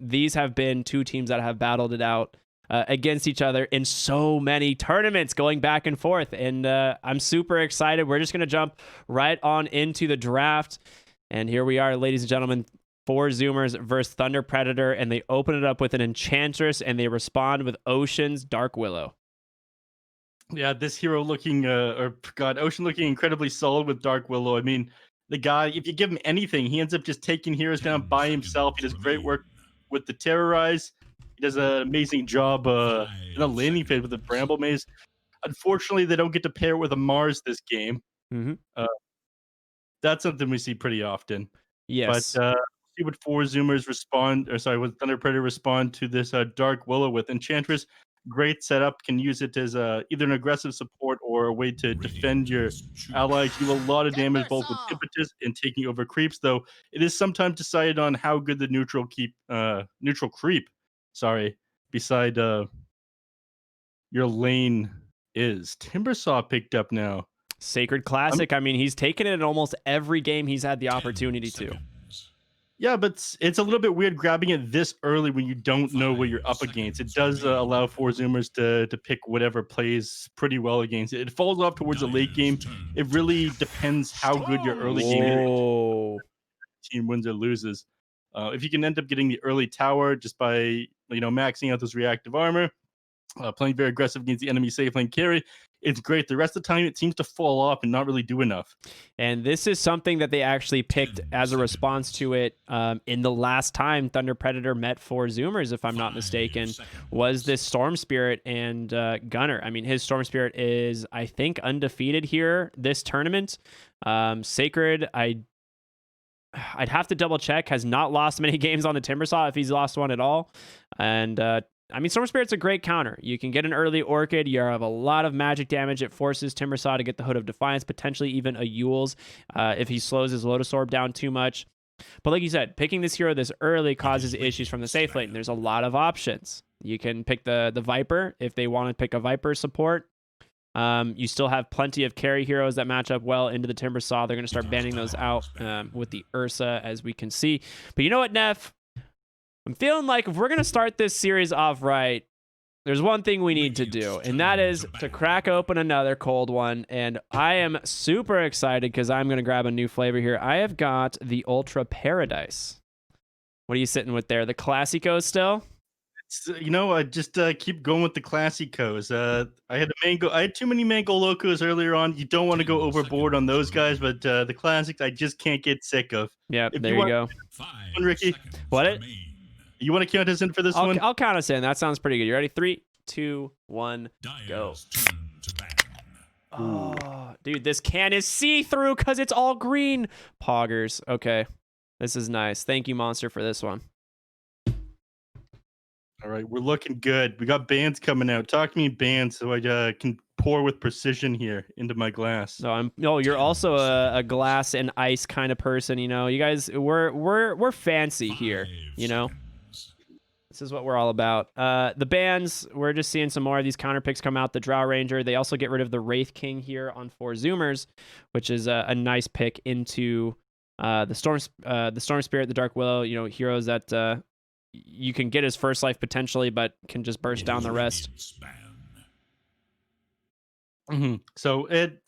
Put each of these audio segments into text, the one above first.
these have been two teams that have battled it out against each other in so many tournaments going back and forth. And I'm super excited. We're just going to jump right on into the draft. And here we are, ladies and gentlemen, 4 Zoomers versus Thunder Predator. And they open it up with an Enchantress and they respond with Ocean's Dark Willow. Yeah, this hero looking, Ocean looking incredibly solid with Dark Willow. I mean, the guy, if you give him anything, he ends up just taking heroes down by himself. He does great work with the Terrorize. He does an amazing job in a landing phase with the Bramble Maze. Unfortunately, they don't get to pair it with a Mars this game. That's something we see pretty often. Yes. But see what 4 Zoomers with Thunder Predator respond to this Dark Willow with Enchantress. Great setup. Can use it as either an aggressive support or a way to defend your allies. You do a lot of damage both with impetus and taking over creeps, though it is sometimes decided on how good the neutral creep beside your lane is. Timbersaw picked up now. Sacred Classic. I mean, he's taken it in almost every game he's had the opportunity to. Yeah, but it's a little bit weird grabbing it this early when you don't know what you're up against. It does allow 4 Zoomers to pick whatever plays pretty well against it. It falls off towards the late game. It really depends how good your early game team wins or loses. If you can end up getting the early tower just by maxing out those reactive armor, playing very aggressive against the enemy safe lane carry, it's great. The rest of the time, it seems to fall off and not really do enough. And this is something that they actually picked as a response to it in the last time Thunder Predator met 4 Zoomers, if I'm not mistaken, was this Storm Spirit and Gunner. I mean, his Storm Spirit is, I think, undefeated here this tournament. Sacred, I'd have to double check, has not lost many games on the Timbersaw, if he's lost one at all. And I mean, Storm Spirit's a great counter. You can get an early Orchid. You have a lot of magic damage. It forces Timbersaw to get the Hood of Defiance, potentially even a Eul's if he slows his Lotus Orb down too much. But like you said, picking this hero this early causes issues from the safe lane. There's a lot of options. You can pick the Viper if they want to pick a Viper support. You still have plenty of carry heroes that match up well into the Timbersaw. They're going to start banning those out with the Ursa, as we can see. But you know what, Neph? I'm feeling like if we're going to start this series off right, there's one thing we need to do, and that is to crack open another cold one. And I am super excited because I'm going to grab a new flavor here. I have got the Ultra Paradise. What are you sitting with there? The Classico still? I just keep going with the Classicos. I had too many Mango Locos earlier on. You don't want to go overboard on those guys, but the Classics I just can't get sick of. Yeah, there you go. Ricky, what? You want to count us in for this one? I'll count us in. That sounds pretty good. You ready? 3, 2, 1, go. Oh, dude, this can is see-through because it's all green. Poggers. Okay. This is nice. Thank you, Monster, for this one. All right, we're looking good. We got bands coming out. Talk to me bands so I can pour with precision here into my glass. No, you're also a glass and ice kind of person. You guys, we're fancy here. This is what we're all about. The bands, we're just seeing some more of these counter picks come out. The Drow Ranger. They also get rid of the Wraith King here on 4 Zoomers, which is a nice pick into the Storm Spirit, the Dark Willow. Heroes that you can get as first life potentially, but can just burst down the rest. So it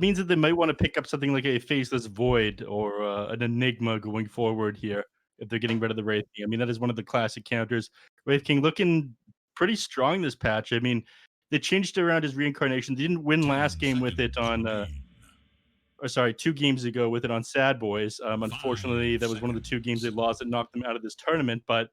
means that they might want to pick up something like a Faceless Void or an Enigma going forward here. If they're getting rid of the Wraith King. I mean, that is one of the classic counters. Wraith King looking pretty strong this patch. I mean, they changed around his reincarnation. They didn't win last game with it on 2 games ago with it on Sad Boys. Unfortunately, that was one of the 2 games they lost that knocked them out of this tournament. But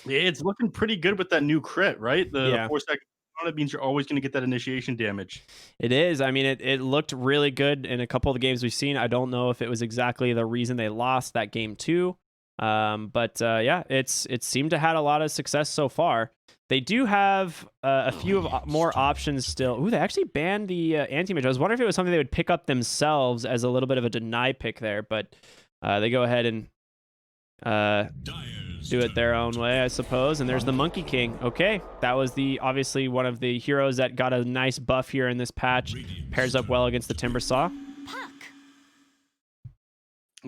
it's looking pretty good with that new crit, right? The 4-second it means you're always going to get that initiation damage. It is. I mean, it looked really good in a couple of the games we've seen. I don't know if it was exactly the reason they lost that game too. But it seemed to have a lot of success so far. They do have a few more options still. Ooh, they actually banned the anti-mage. I was wondering if it was something they would pick up themselves as a little bit of a deny pick there, but they go ahead and do it their own way, I suppose. And there's the Monkey King. Okay, that was obviously one of the heroes that got a nice buff here in this patch. Pairs up well against the Timbersaw.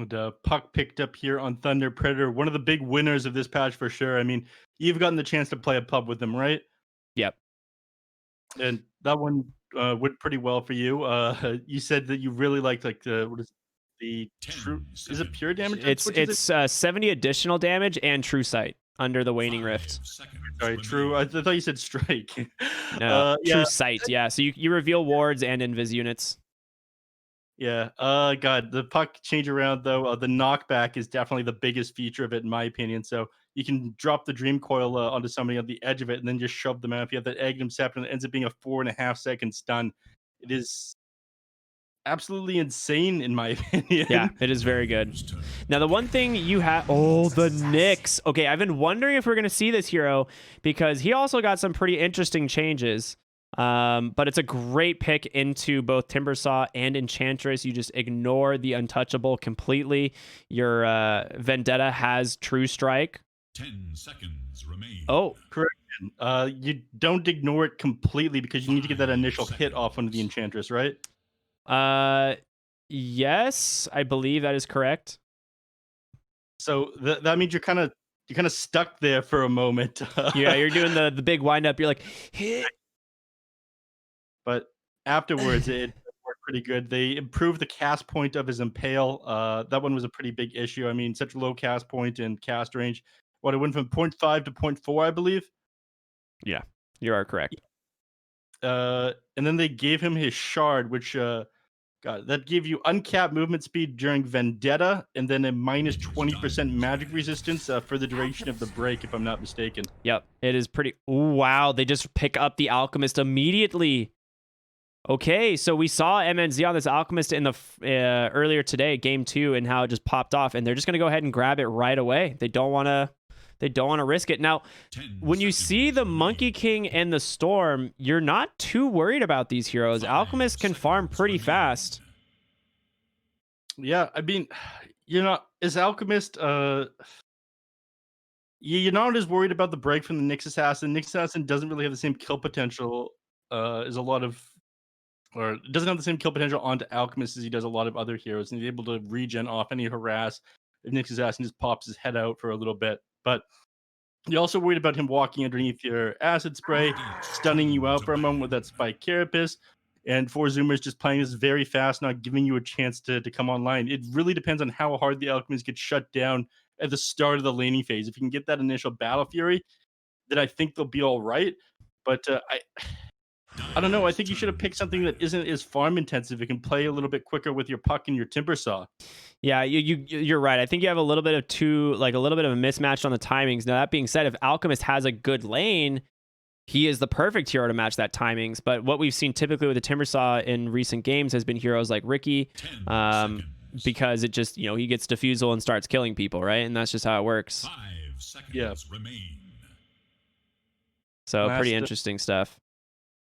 The puck picked up here on Thunder Predator. One of the big winners of this patch for sure. I mean, you've gotten the chance to play a pub with them, right? Yep. And that one went pretty well for you. You said that you really liked like the what is the true? Is it pure damage that It's switches it? it's 70 additional damage and true sight under the waning rift. Sorry, true. I thought you said strike. No, true Yeah, sight. Yeah, so you reveal wards and invis units. yeah. God, the puck change around though. The knockback is definitely the biggest feature of it, in my opinion. So you can drop the dream coil onto somebody on the edge of it, and then just shove them out. If you have that Agnum Scepter, and it ends up being a 4.5 second stun. It is absolutely insane, in my Yeah, opinion. it is very good. Now, the one thing you have... Oh, the Nyx. Okay, I've been wondering if we're going to see this hero because he also got some pretty interesting changes. But it's a great pick into both Timbersaw and Enchantress. You just ignore the Untouchable completely. Your Vendetta has True Strike. 10 seconds remain. Oh, Correction. You don't ignore it completely because you need to get that initial hit off onto the Enchantress, right? yes, I believe that is correct. So that means you're kind of stuck there for a moment. Yeah, you're doing the big windup. You're like, hit. But afterwards, it worked pretty good. They improved the cast point of his Impale. That one was a pretty big issue. I mean, such low cast point and cast range. What, it went from 0.5 to 0.4, I believe. Yeah, you are correct. And then they gave him his shard, which God, that gave you uncapped movement speed during Vendetta, and then a minus 20% magic resistance for the duration of the break, if I'm not mistaken. Yep, it is pretty... Ooh, wow, they just pick up the Alchemist immediately. Okay, so we saw MNZ on this Alchemist in the earlier today, game 2, and how it just popped off, and they're just going to go ahead and grab it right away. They don't want to risk it. Now, when you see the Monkey King and the Storm, you're not too worried about these heroes. Alchemist can farm pretty fast. Yeah, I mean, as Alchemist, you're not as worried about the break from the Nyx Assassin. Nyx Assassin doesn't really have the same kill potential as a lot of, or doesn't have the same kill potential onto Alchemist as he does a lot of other heroes, and he's able to regen off any harass. If Nyx Assassin just pops his head out for a little bit, but you're also worried about him walking underneath your acid spray, stunning you out for a moment with that spike carapace, and Four Zoomers just playing this very fast, not giving you a chance to come online. It really depends on how hard the Alchemist gets shut down at the start of the laning phase. If you can get that initial Battle Fury, then I think they'll be all right. But I don't know. I think you should have picked something that isn't as farm intensive. It can play a little bit quicker with your puck and your Timbersaw. Yeah, you're right. I think you have a little bit of a little bit of a mismatch on the timings. Now, that being said, if Alchemist has a good lane, he is the perfect hero to match that timings. But what we've seen typically with the Timbersaw in recent games has been heroes like Ricky, because it just, he gets diffusal and starts killing people, right? And that's just how it works. 5 seconds remain. So pretty interesting stuff.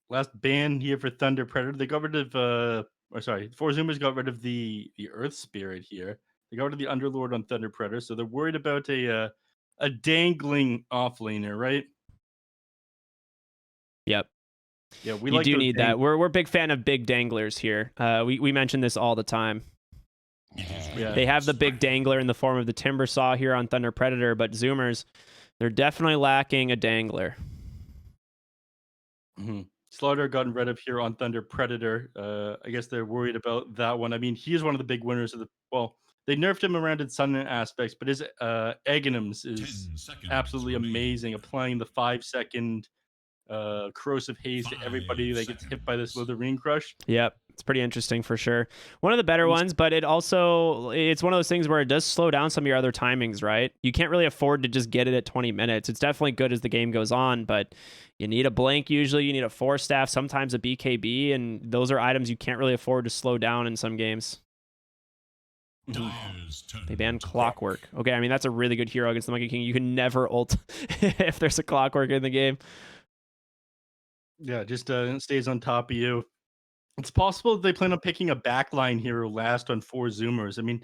Last ban here for Thunder Predator. They got rid of Four Zoomers got rid of the Earth Spirit here. They got rid of the Underlord on Thunder Predator, so they're worried about a dangling offlaner, right? Yep. Yeah, we you like do those need that. We're a big fan of big danglers here. We mention this all the time. Yeah. They have the big dangler in the form of the Timbersaw here on Thunder Predator, but Zoomers, they're definitely lacking a dangler. Mm-hmm. Slaughter gotten rid of here on Thunder Predator. I guess they're worried about that one. I mean, he is one of the big winners of the. Well, they nerfed him around in some aspects, but his Aghanims is absolutely amazing. Applying the 5-second corrosive haze to everybody that gets hit by this Slitherine Crush. Yep, it's pretty interesting for sure. One of the better ones, but it's one of those things where it does slow down some of your other timings, right? You can't really afford to just get it at 20 minutes. It's definitely good as the game goes on, but you need a blank usually, you need a 4-staff, sometimes a BKB, and those are items you can't really afford to slow down in some games. They banned Clockwork. Okay, I mean, that's a really good hero against the Monkey King. You can never ult if there's a Clockwork in the game. Yeah, just stays on top of you. It's possible they plan on picking a backline hero last on Four Zoomers. I mean,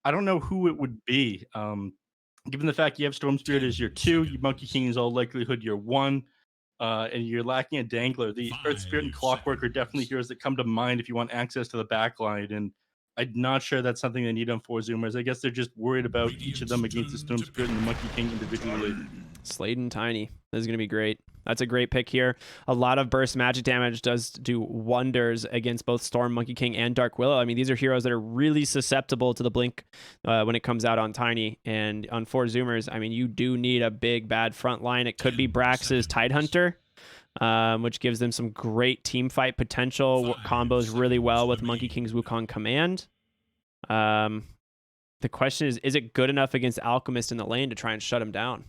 I don't know who it would be. Given the fact you have Storm Spirit as your 2, your Monkey King is all likelihood your 1, and you're lacking a Dangler. The Earth Spirit and Clockwork are definitely heroes that come to mind if you want access to the backline. And I'm not sure that's something they need on 4 Zoomers. I guess they're just worried about each of them against the Storm Spirit and the Monkey King individually. Slade and Tiny. This is going to be great. That's a great pick here. A lot of burst magic damage does do wonders against both Storm, Monkey King, and Dark Willow. I mean, these are heroes that are really susceptible to the blink when it comes out on Tiny. And on 4 Zoomers, I mean, you do need a big, bad front line. It could be Brax's Tidehunter, which gives them some great team fight potential. Combos really well with Monkey King's Wukong Command. The question is it good enough against Alchemist in the lane to try and shut him down?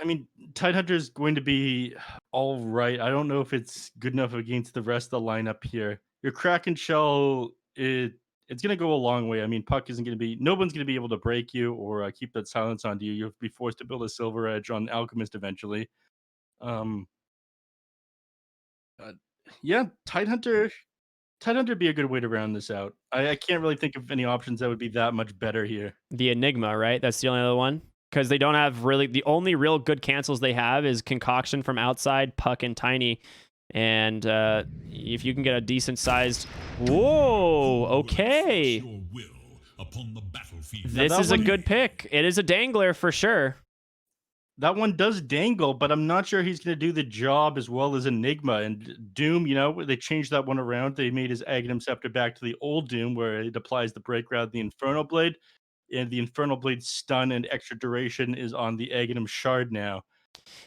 I mean, Tidehunter is going to be all right. I don't know if it's good enough against the rest of the lineup here. Your Kraken Shell, it's going to go a long way. I mean, Puck isn't going to be, no one's going to be able to break you or keep that silence on you. You'll be forced to build a Silver Edge on Alchemist eventually. Yeah, Tidehunter would be a good way to round this out. I can't really think of any options that would be that much better here. The Enigma, right? That's the only other one. Because they don't have really, the only real good cancels they have is Concoction from outside, Puck, and Tiny. And if you can get a decent sized, whoa, okay. This is a good pick. It is a dangler for sure. That one does dangle, but I'm not sure he's going to do the job as well as Enigma. And Doom, you know, they changed that one around. They made his Aghanim Scepter back to the old Doom, where it applies the break rather than the Infernal Blade. And the Infernal Blade stun and extra duration is on the Aghanim Shard now.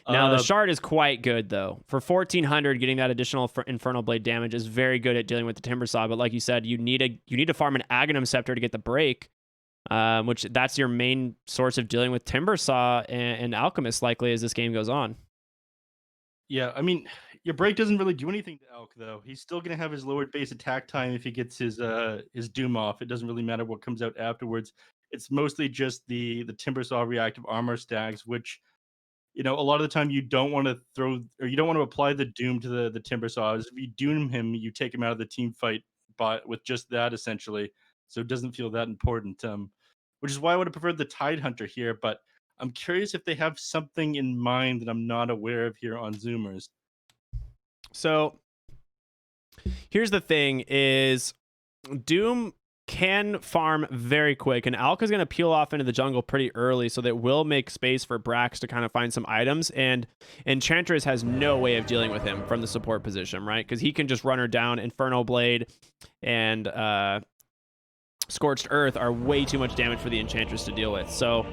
Now, the Shard is quite good, though. For 1,400, getting that additional Infernal Blade damage is very good at dealing with the Timbersaw. But like you said, you need to farm an Aghanim Scepter to get the break, which that's your main source of dealing with Timbersaw and Alchemist, likely, as this game goes on. Yeah, I mean, your break doesn't really do anything to Elk, though. He's still going to have his lowered base attack time if he gets his Doom off. It doesn't really matter what comes out afterwards. It's mostly just the Timbersaw reactive armor stacks, which, you know, a lot of the time you don't want to throw, or you don't want to apply the Doom to the Timbersaw. If you Doom him, you take him out of the team fight with just that, essentially. So it doesn't feel that important, which is why I would have preferred the Tidehunter here. But I'm curious if they have something in mind that I'm not aware of here on Zoomers. So here's the thing is Doom can farm very quick, and Alka's going to peel off into the jungle pretty early, so that will make space for Brax to kind of find some items, and Enchantress has no way of dealing with him from the support position, right? Because he can just run her down. Infernal Blade and Scorched Earth are way too much damage for the Enchantress to deal with, so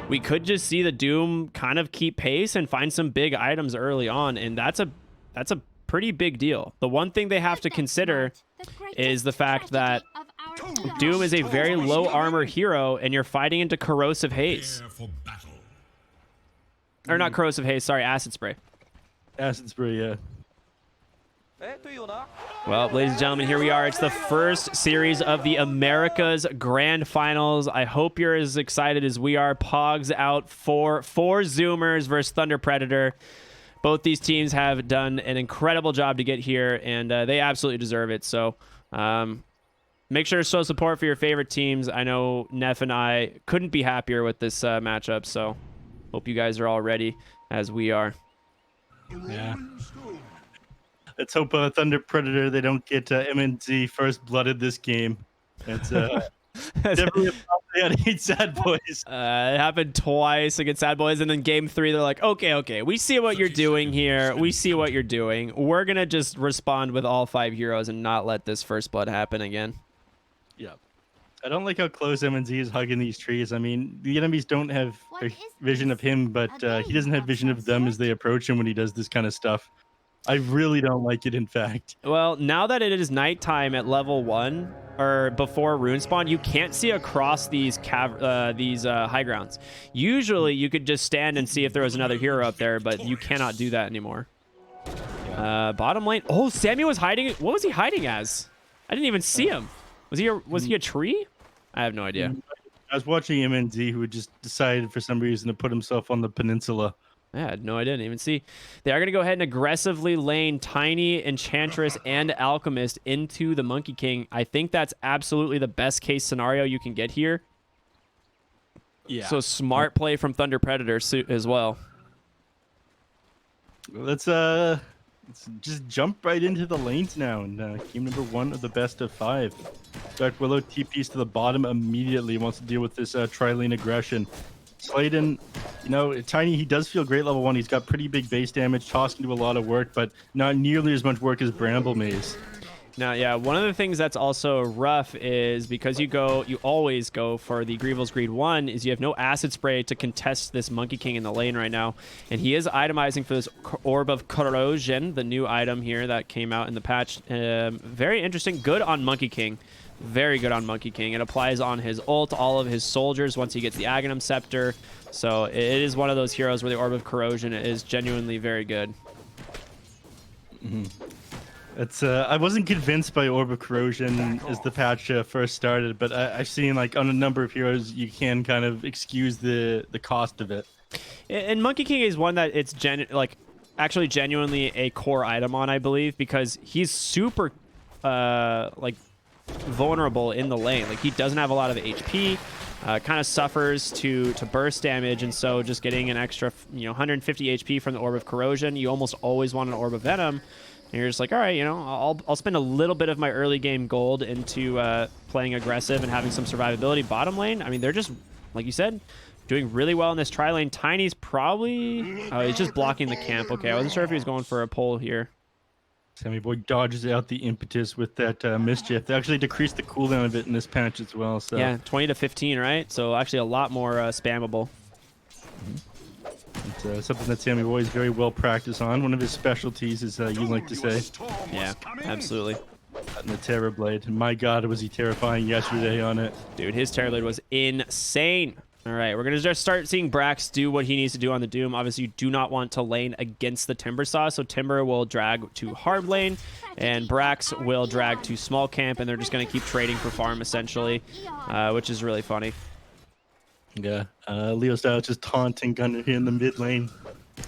we could just see the Doom kind of keep pace and find some big items early on, and that's a pretty big deal. The one thing they have to consider is the fact that Doom is a very low armor hero, and you're fighting into Corrosive Haze. Or not Corrosive Haze, sorry, Acid Spray. Acid Spray, yeah. Well, ladies and gentlemen, here we are. It's the first series of the Americas Grand Finals. I hope you're as excited as we are. Pogs out for 4 Zoomers versus Thunder Predator. Both these teams have done an incredible job to get here, and they absolutely deserve it. So make sure to show support for your favorite teams. I know Neph and I couldn't be happier with this matchup, so hope you guys are all ready as we are. Yeah. Let's hope Thunder Predator, they don't get MNZ first blooded this game. It's definitely a problem they had to hate Sad Boys. It happened twice against Sad Boys, and then game 3, they're like, okay, we see what you're doing here. We see what you're doing. We're going to just respond with all 5 heroes and not let this first blood happen again. Yeah. I don't like how close MNZ is hugging these trees. I mean, the enemies don't have a vision of him, but he doesn't have vision of them as they approach him when he does this kind of stuff. I really don't like it, in fact. Well, now that it is nighttime at level 1, or before rune spawn, you can't see across these high grounds. Usually, you could just stand and see if there was another hero up there, but you cannot do that anymore. Bottom lane. Oh, Sammy was hiding. What was he hiding as? I didn't even see him. Was he a tree? I have no idea. I was watching MNZ, who had just decided for some reason to put himself on the peninsula. I had no idea. I didn't even see. They are going to go ahead and aggressively lane Tiny, Enchantress, and Alchemist into the Monkey King. I think that's absolutely the best case scenario you can get here. Yeah. So smart play from Thunder Predator as well. Let's Let's just jump right into the lanes now. And game number 1 of the best of 5. Dark Willow TPs to the bottom immediately. Wants to deal with this tri-lane aggression. Sladen, you know, Tiny, he does feel great level 1. He's got pretty big base damage. Toss can do a lot of work, but not nearly as much work as Bramble Maze. Now, yeah, one of the things that's also rough is because you always go for the Grievel's Greed 1, is you have no Acid Spray to contest this Monkey King in the lane right now. And he is itemizing for this Orb of Corrosion, the new item here that came out in the patch. Very interesting. Good on Monkey King. Very good on Monkey King. It applies on his ult, all of his soldiers once he gets the Aghanim Scepter. So it is one of those heroes where the Orb of Corrosion is genuinely very good. Mm-hmm. It's I wasn't convinced by Orb of Corrosion as the patch first started, but I've seen like on a number of heroes you can kind of excuse the cost of it. And Monkey King is one that it's actually genuinely a core item on, I believe, because he's super like vulnerable in the lane. Like he doesn't have a lot of HP, kind of suffers to burst damage, and so just getting an extra 150 HP from the Orb of Corrosion, you almost always want an Orb of Venom. And you're just like, all right, I'll spend a little bit of my early game gold into playing aggressive and having some survivability bottom lane. I mean, they're just, like you said, doing really well in this tri-lane. Tiny's probably... Oh, he's just blocking the camp. Okay, I wasn't sure if he was going for a pull here. Sammy Boy dodges out the impetus with that mischief. They actually decreased the cooldown of it in this patch as well. So yeah, 20 to 15, right? So actually a lot more spammable. It's something that Sammy Boy is very well practiced on. One of his specialties, is you like to say. Yeah, absolutely. And the Terror Blade. My God, was he terrifying yesterday on it. Dude, his Terror Blade was insane. All right, we're going to just start seeing Brax do what he needs to do on the Doom. Obviously, you do not want to lane against the Timber Saw, so Timber will drag to hard lane, and Brax will drag to small camp, and they're just going to keep trading for farm, essentially, which is really funny. Yeah, Leo Style just taunting Gunner here in the mid lane.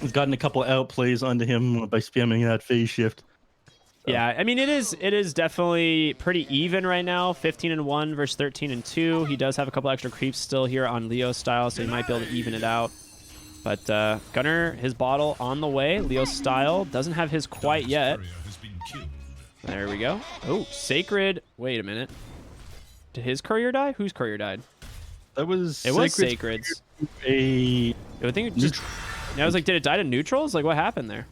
He's gotten a couple outplays onto him by spamming that phase shift. So. Yeah, I mean, it is definitely pretty even right now. 15-1 versus 13-2. He does have a couple extra creeps still here on Leo Style, so he might be able to even it out. But Gunner, his bottle on the way. Leo Style doesn't have his quite yet. There we go. Oh, Sacred. Wait a minute. Did his courier die? Whose courier died? It was Sacred's. I think it just... I was like, did it die to neutrals? Like, what happened there?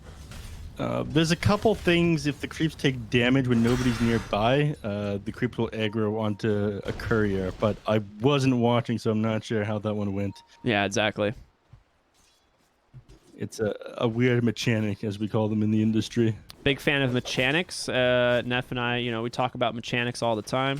There's a couple things. If the creeps take damage when nobody's nearby, the creeps will aggro onto a courier. But I wasn't watching, so I'm not sure how that one went. Yeah, exactly. It's a weird mechanic, as we call them in the industry. Big fan of mechanics. Neph and I, we talk about mechanics all the time.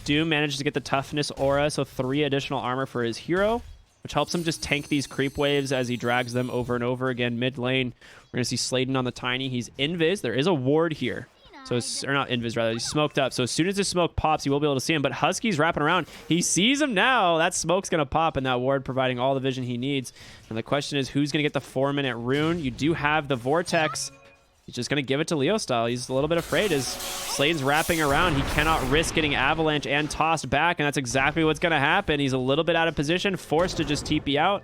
Doom manages to get the toughness aura, so 3 additional armor for his hero, which helps him just tank these creep waves as he drags them over and over again mid lane. We're going to see Sladen on the Tiny. He's invis. There is a ward here. Or not invis, rather. He's smoked up. So as soon as the smoke pops, you will be able to see him. But Husky's wrapping around. He sees him now. That smoke's going to pop, and that ward providing all the vision he needs. And the question is, who's going to get the 4-minute rune? You do have the Vortex. He's just going to give it to Leo Style. He's a little bit afraid as Slade's wrapping around. He cannot risk getting avalanche and tossed back, and that's exactly what's going to happen. He's a little bit out of position, forced to just TP out.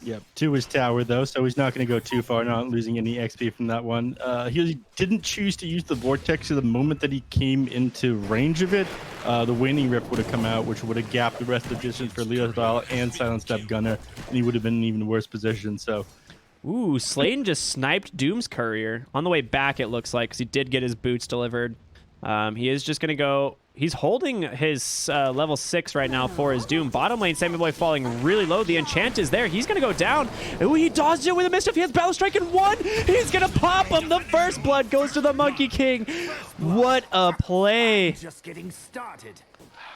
Yep, to his tower, though, so he's not going to go too far, not losing any XP from that one. He didn't choose to use the Vortex at the moment that he came into range of it. The Waning Rift would have come out, which would have gapped the rest of the distance for Leo Style and silenced up Gunner, and he would have been in an even worse position, so... Ooh, Sladen just sniped Doom's courier. On the way back, it looks like, because he did get his boots delivered. He is just going to go... He's holding his level 6 right now for his Doom. Bottom lane, Sammy Boy falling really low. The enchant is there. He's going to go down. Ooh, he dodged it with a mischief. He has Battle Strike in 1. He's going to pop him. The first blood goes to the Monkey King. What a play. Just getting started.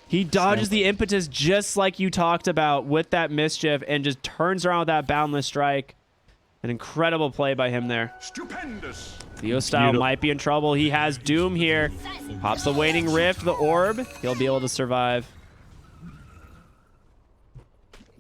He dodges the impetus just like you talked about with that mischief and just turns around with that Boundless Strike. An incredible play by him there. Stupendous. Leo Style might be in trouble. He has Doom here. Pops the Waning Rift, the orb. He'll be able to survive.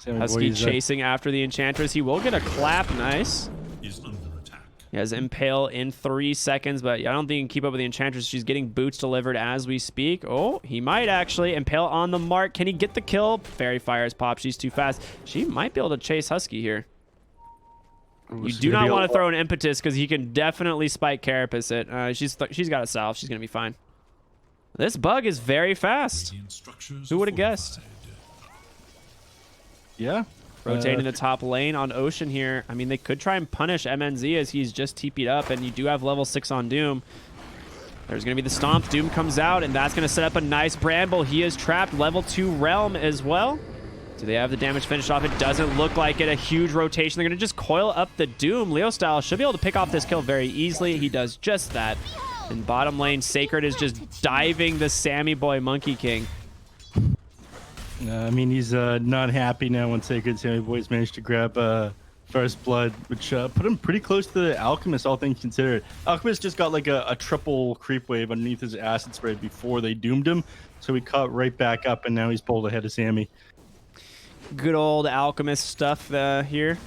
Husky chasing after the Enchantress. He will get a clap. Nice. Is under attack. He has Impale in 3 seconds, but I don't think he can keep up with the Enchantress. She's getting boots delivered as we speak. Oh, he might actually. Impale on the mark. Can he get the kill? Fairy Fire's pop. She's too fast. She might be able to chase Husky here. You do not want to throw an impetus because he can definitely spike Carapace it. She's got a salve. She's going to be fine. This bug is very fast. Who would have guessed? Yeah. Rotating the top lane on Ocean here. I mean, they could try and punish MNZ as he's just TP'd up, and you do have level 6 on Doom. There's going to be the Stomp. Doom comes out, and that's going to set up a nice Bramble. He is trapped. Level 2 Realm as well. Do they have the damage finished off? It doesn't look like it. A huge rotation. They're going to just coil up the Doom. Leo Style should be able to pick off this kill very easily. He does just that. In bottom lane, Sacred is just diving the Sammy Boy Monkey King. I mean, he's not happy now when Sacred Sammy Boy's managed to grab First Blood, which put him pretty close to the Alchemist, all things considered. Alchemist just got like a triple creep wave underneath his acid spray before they doomed him, so he caught right back up, and now he's pulled ahead of Sammy. Good old Alchemist stuff here.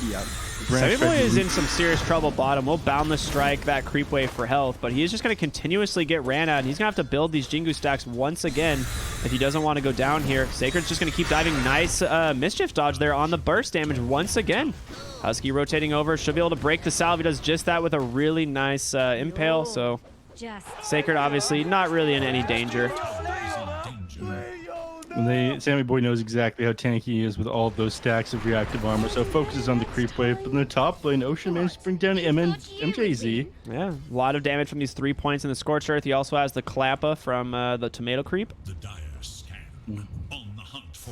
Yeah. Sammy Boy is in some serious trouble bottom. We'll Boundless Strike that creep wave for health, but he is just going to continuously get ran at, and he's going to have to build these Jingu stacks once again if he doesn't want to go down here. Sacred's just going to keep diving. Nice Mischief dodge there on the burst damage once again. Husky rotating over. Should be able to break the salve. He does just that with a really nice Impale, so Sacred obviously not really in any danger. Sammy Boy knows exactly how tanky he is with all of those stacks of reactive armor, so focuses on the creep wave. But in the top lane, Ocean managed to bring down MJZ. Yeah, a lot of damage from these 3 points in the Scorched Earth. He also has the Klappa from the Tomato Creep.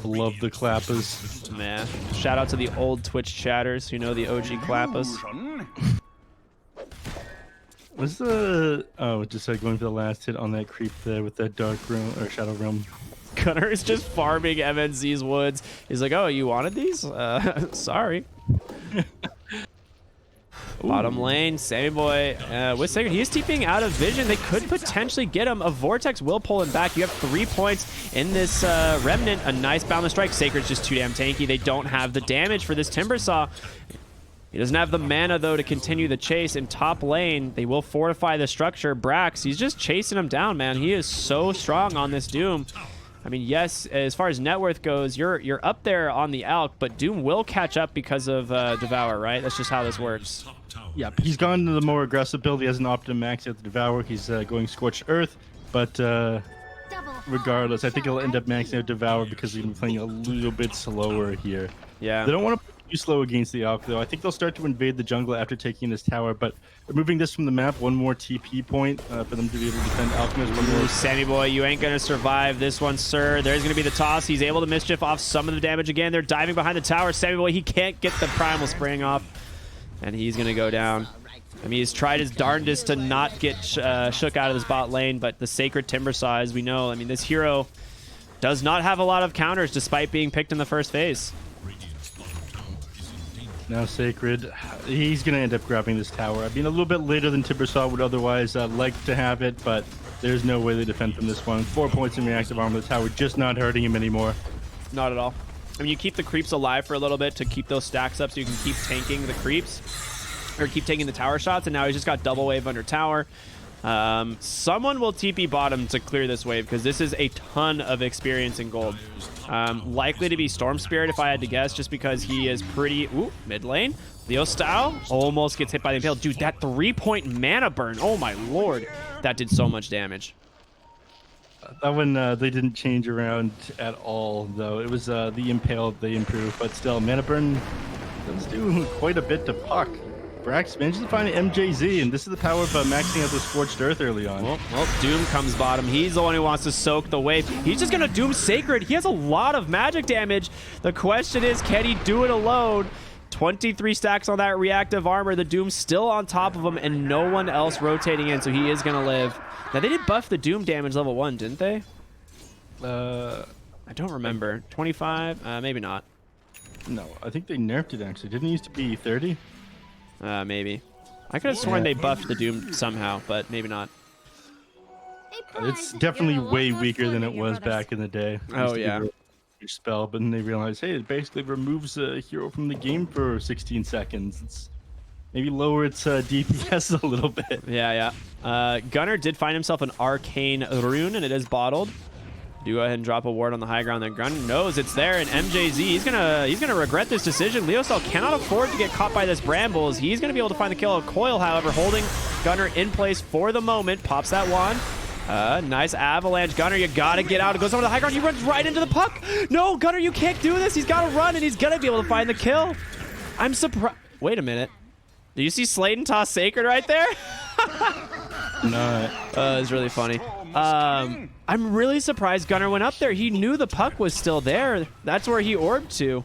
Love the Klappas. Man, shout out to the old Twitch chatters who know the OG Klappas. What's the... Oh, just going for the last hit on that creep there with that Dark Realm, or Shadow Realm. Gunnar is just farming MNZ's woods. He's like, oh, you wanted these? Sorry. Bottom lane, Sammy Boy with Sacred. He is TPing out of vision. They could potentially get him. A Vortex will pull him back. You have 3 points in this Remnant. A nice Boundless Strike. Sacred's just too damn tanky. They don't have the damage for this Timbersaw. He doesn't have the mana, though, to continue the chase. In top lane, they will fortify the structure. Brax, he's just chasing him down, man. He is so strong on this Doom. I mean, yes, as far as net worth goes, you're up there on the Alk, but Doom will catch up because of Devour, right? That's just how this works. Yeah, he's gone to the more aggressive build. He hasn't opted max at the Devour. He's going Scorched Earth, but regardless, I think he'll end up maxing out Devour because he's playing a little bit slower here. Yeah. They don't want to play too slow against the Alk, though. I think they'll start to invade the jungle after taking this tower, but removing this from the map, one more TP point for them to be able to defend Alchemist. Ooh, Sammy Boy, you ain't gonna survive this one, sir. There's gonna be the toss. He's able to Mischief off some of the damage again. They're diving behind the tower. Sammy Boy, he can't get the Primal spraying off, and he's gonna go down. I mean, he's tried his darndest to not get shook out of this bot lane, but the Sacred Timbersaw, as we know, I mean, this hero does not have a lot of counters despite being picked in the first phase. Now Sacred, he's going to end up grabbing this tower. I mean, a little bit later than Timbersaw would otherwise like to have it, but there's no way they defend from this one. 4 points in reactive armor. The tower just not hurting him anymore. Not at all. I mean, you keep the creeps alive for a little bit to keep those stacks up so you can keep tanking the creeps, or keep taking the tower shots, and now he's just got double wave under tower. Someone will TP bottom to clear this wave because this is a ton of experience in gold. Likely to be Storm Spirit if I had to guess, just because he is pretty... Ooh, mid lane. Leo Style almost gets hit by the Impale. Dude, that 3-point mana burn. Oh my lord. That did so much damage. That one, they didn't change around at all, though. It was the Impale they improved, but still, mana burn does do quite a bit to Puck. Brax manages to find an MJZ, and this is the power of maxing out the Scorched Earth early on. Well, Doom comes bottom. He's the one who wants to soak the wave. He's just going to Doom Sacred. He has a lot of magic damage. The question is, can he do it alone? 23 stacks on that reactive armor. The Doom's still on top of him, and no one else rotating in, so he is going to live. Now, they did buff the Doom damage level 1, didn't they? I don't remember. 25? Maybe not. No, I think they nerfed it, actually. Didn't it used to be 30? Maybe. I could have sworn they buffed the Doom somehow, but maybe not. It's definitely way weaker than it was back in the day. Oh, yeah. Spell, but then they realized, hey, it basically removes a hero from the game for 16 seconds. It's maybe lower its DPS a little bit. Yeah. Gunnar did find himself an Arcane Rune, and it is bottled. Do go ahead and drop a ward on the high ground. Then Gunner knows it's there, and MJZ, he's gonna regret this decision. Leostal cannot afford to get caught by this Brambles. He's gonna be able to find the kill. Coil, however, holding Gunner in place for the moment. Pops that wand. Nice avalanche. Gunner, you gotta get out. It goes over the high ground. He runs right into the puck. No, Gunner, you can't do this. He's gotta run, and he's gonna be able to find the kill. I'm surprised. Wait a minute. Do you see Slayton toss Sacred right there? No. It's really funny. I'm really surprised Gunner went up there. He knew the puck was still there. That's where he orbed to.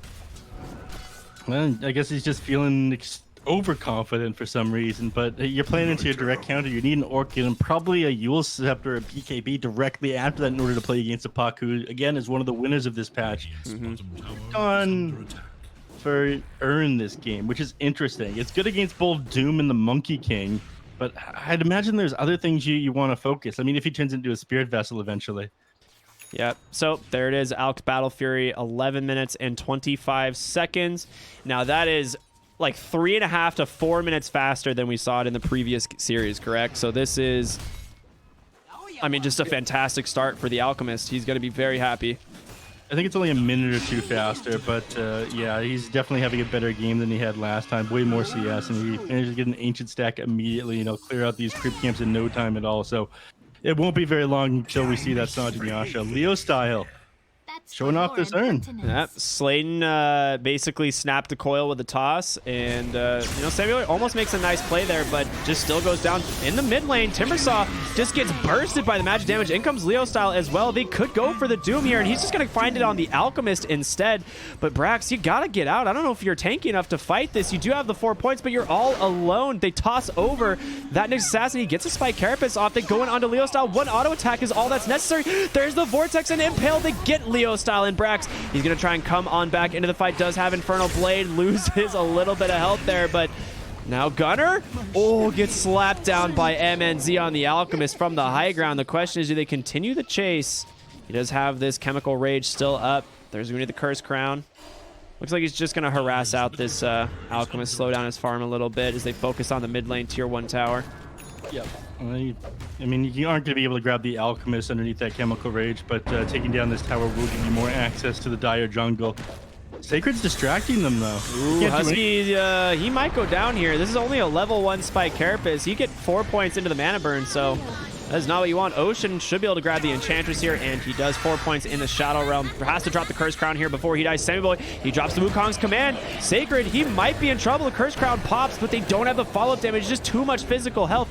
Well, I guess he's just feeling overconfident for some reason, but you're playing into your direct counter. You need an Orchid and probably a Yule Scepter or a BKB directly after that in order to play against a puck who, again, is one of the winners of this patch. Gone for earn this game, which is interesting. It's good against both Doom and the Monkey King, but I'd imagine there's other things you want to focus. I mean, if he turns into a Spirit Vessel eventually. Yep. So there it is. Alk Battle Fury, 11 minutes and 25 seconds. Now that is like 3.5 to 4 minutes faster than we saw it in the previous series, correct? So this is, I mean, just a fantastic start for the Alchemist. He's going to be very happy. I think it's only a minute or two faster, but yeah, he's definitely having a better game than he had last time. Way more CS, and he managed to get an Ancient stack immediately. You know, clear out these creep camps in no time at all. So it won't be very long until we see that Sanjay Yasha. Leo style. Showing off this urn. Yep. Slayton basically snapped the coil with a toss, and you know, Samuel almost makes a nice play there, but just still goes down in the mid lane. Timbersaw just gets bursted by the magic damage. In comes Leo style as well. They could go for the Doom here, and he's just gonna find it on the Alchemist instead. But Brax, you gotta get out. I don't know if you're tanky enough to fight this. You do have the 4 points, but you're all alone. They toss over that next assassin. He gets a Spike Carapace off. They go in onto Leo style. One auto attack is all that's necessary. There's the Vortex and Impale. They get Leo style in. Brax, he's gonna try and come on back into the fight. Does have Infernal Blade, loses a little bit of health there, but now Gunner, gets slapped down by MNZ on the Alchemist from the high ground. The question is, do they continue the chase? He does have this Chemical Rage still up. There's gonna be the Curse Crown. Looks like he's just gonna harass out this Alchemist, slow down his farm a little bit as they focus on the mid lane tier 1 tower. Yep. I mean, you aren't going to be able to grab the Alchemist underneath that Chemical Rage, but taking down this tower will give you more access to the dire jungle. Sacred's distracting them, though. Ooh, Husky, he might go down here. This is only a level 1 Spike Carapace. You get 4 points into the mana burn, so that is not what you want. Ocean should be able to grab the Enchantress here, and he does 4 points in the Shadow Realm. Has to drop the Curse Crown here before he dies. Sammy Boy, he drops the Wukong's command. Sacred, he might be in trouble. The Curse Crown pops, but they don't have the follow-up damage. Just too much physical health.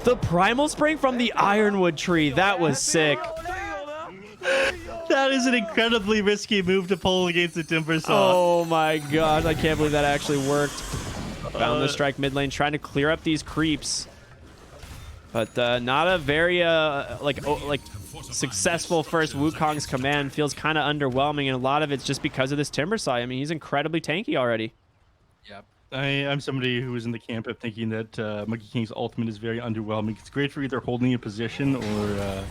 The Primal Spring from the Ironwood tree. That was sick. That is an incredibly risky move to pull against the Timbersaw. Oh my god, I can't believe that actually worked. Found the strike mid lane, trying to clear up these creeps. But not a very successful first Wukong's command. Feels kind of underwhelming, and a lot of it's just because of this Timbersaw. I mean, he's incredibly tanky already. Yep. I'm somebody who was in the camp of thinking that Monkey King's ultimate is very underwhelming. It's great for either holding a position or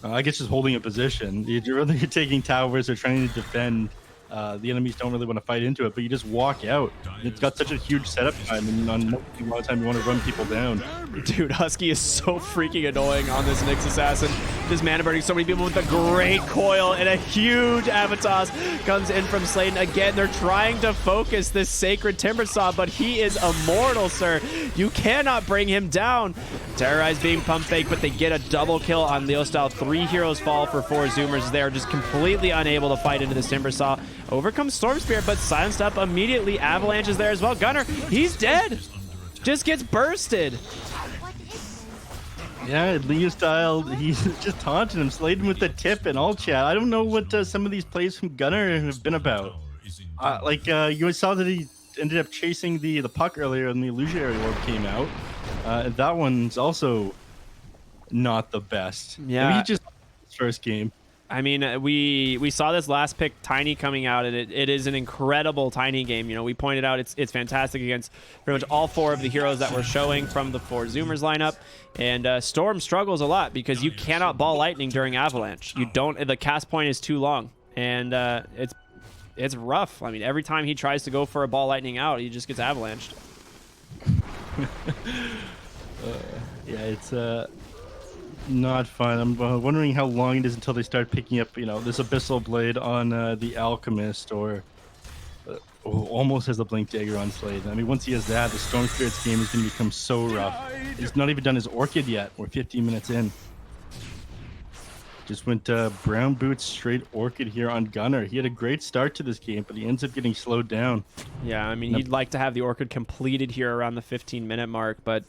I guess just holding a position. Whether you're taking towers or trying to defend, the enemies don't really want to fight into it, but you just walk out. It's got such a huge setup time, and on a lot of time you want to run people down. Dude, Husky is so freaking annoying on this Nyx Assassin. Just mana burning so many people with a great coil, and a huge Avatos comes in from Slayton. Again, they're trying to focus this Sacred Timbersaw, but he is immortal, sir. You cannot bring him down. Terrorize being pump fake, but they get a double kill on Leo style. 3 heroes fall for 4 Zoomers. They are just completely unable to fight into this Timbersaw. Overcomes Storm Spirit, but silenced up immediately. Avalanche is there as well. Gunner, he's dead. Just gets bursted. Yeah, Leo style, he's just taunting him, Slayton with the tip and all chat. I don't know what some of these plays from Gunner have been about. You saw that he ended up chasing the puck earlier and the illusionary orb came out. And that one's also not the best. Yeah. Maybe he just his first game. I mean, we saw this last pick, Tiny, coming out, and it is an incredible Tiny game. You know, we pointed out it's fantastic against pretty much all 4 of the heroes that we're showing from the 4 Zoomers lineup. And Storm struggles a lot because you cannot ball lightning during Avalanche. You don't. The cast point is too long, and it's rough. I mean, every time he tries to go for a ball lightning out, he just gets avalanched. Yeah, it's Not fun. I'm wondering how long it is until they start picking up, this Abyssal Blade on the Alchemist, or almost has the Blink Dagger on Slade. I mean, once he has that, the Storm Spirits game is going to become so rough. He's not even done his Orchid yet. We're 15 minutes in. Just went brown boots straight Orchid here on Gunner. He had a great start to this game, but he ends up getting slowed down. Yeah, I mean, he'd like to have the Orchid completed here around the 15-minute mark, but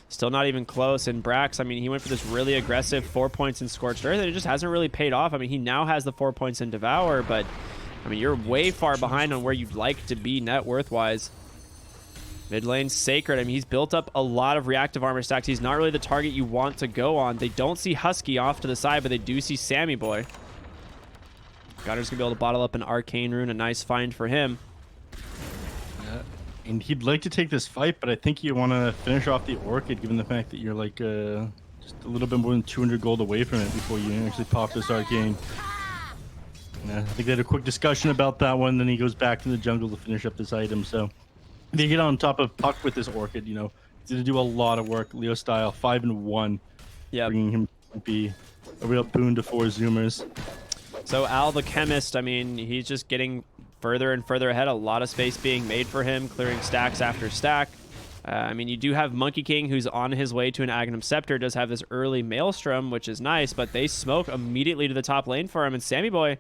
still not even close. And Brax, I mean, he went for this really aggressive 4 points in Scorched Earth, and it just hasn't really paid off. I mean, he now has the 4 points in Devour, but, I mean, you're way far behind on where you'd like to be net worth-wise. Mid lane Sacred, I mean, he's built up a lot of reactive armor stacks. He's not really the target you want to go on. They don't see Husky off to the side, but they do see Sammy Boy. Gunner's gonna be able to bottle up an Arcane Rune, a nice find for him. And he'd like to take this fight, but I think you want to finish off the Orchid, given the fact that you're like just a little bit more than 200 gold away from it before you actually pop this Arcane. I think they had a quick discussion about that one, then he goes back to the jungle to finish up this item, so... If you get on top of Puck with this Orchid, it's going to do a lot of work. Leo style, 5-1. Yeah, bringing him to be a real boon to 4 Zoomers. So Al the Chemist, I mean, he's just getting further and further ahead. A lot of space being made for him, clearing stacks after stack. I mean, you do have Monkey King, who's on his way to an Agnum Scepter, does have this early Maelstrom, which is nice, but they smoke immediately to the top lane for him. And Sammy Boy,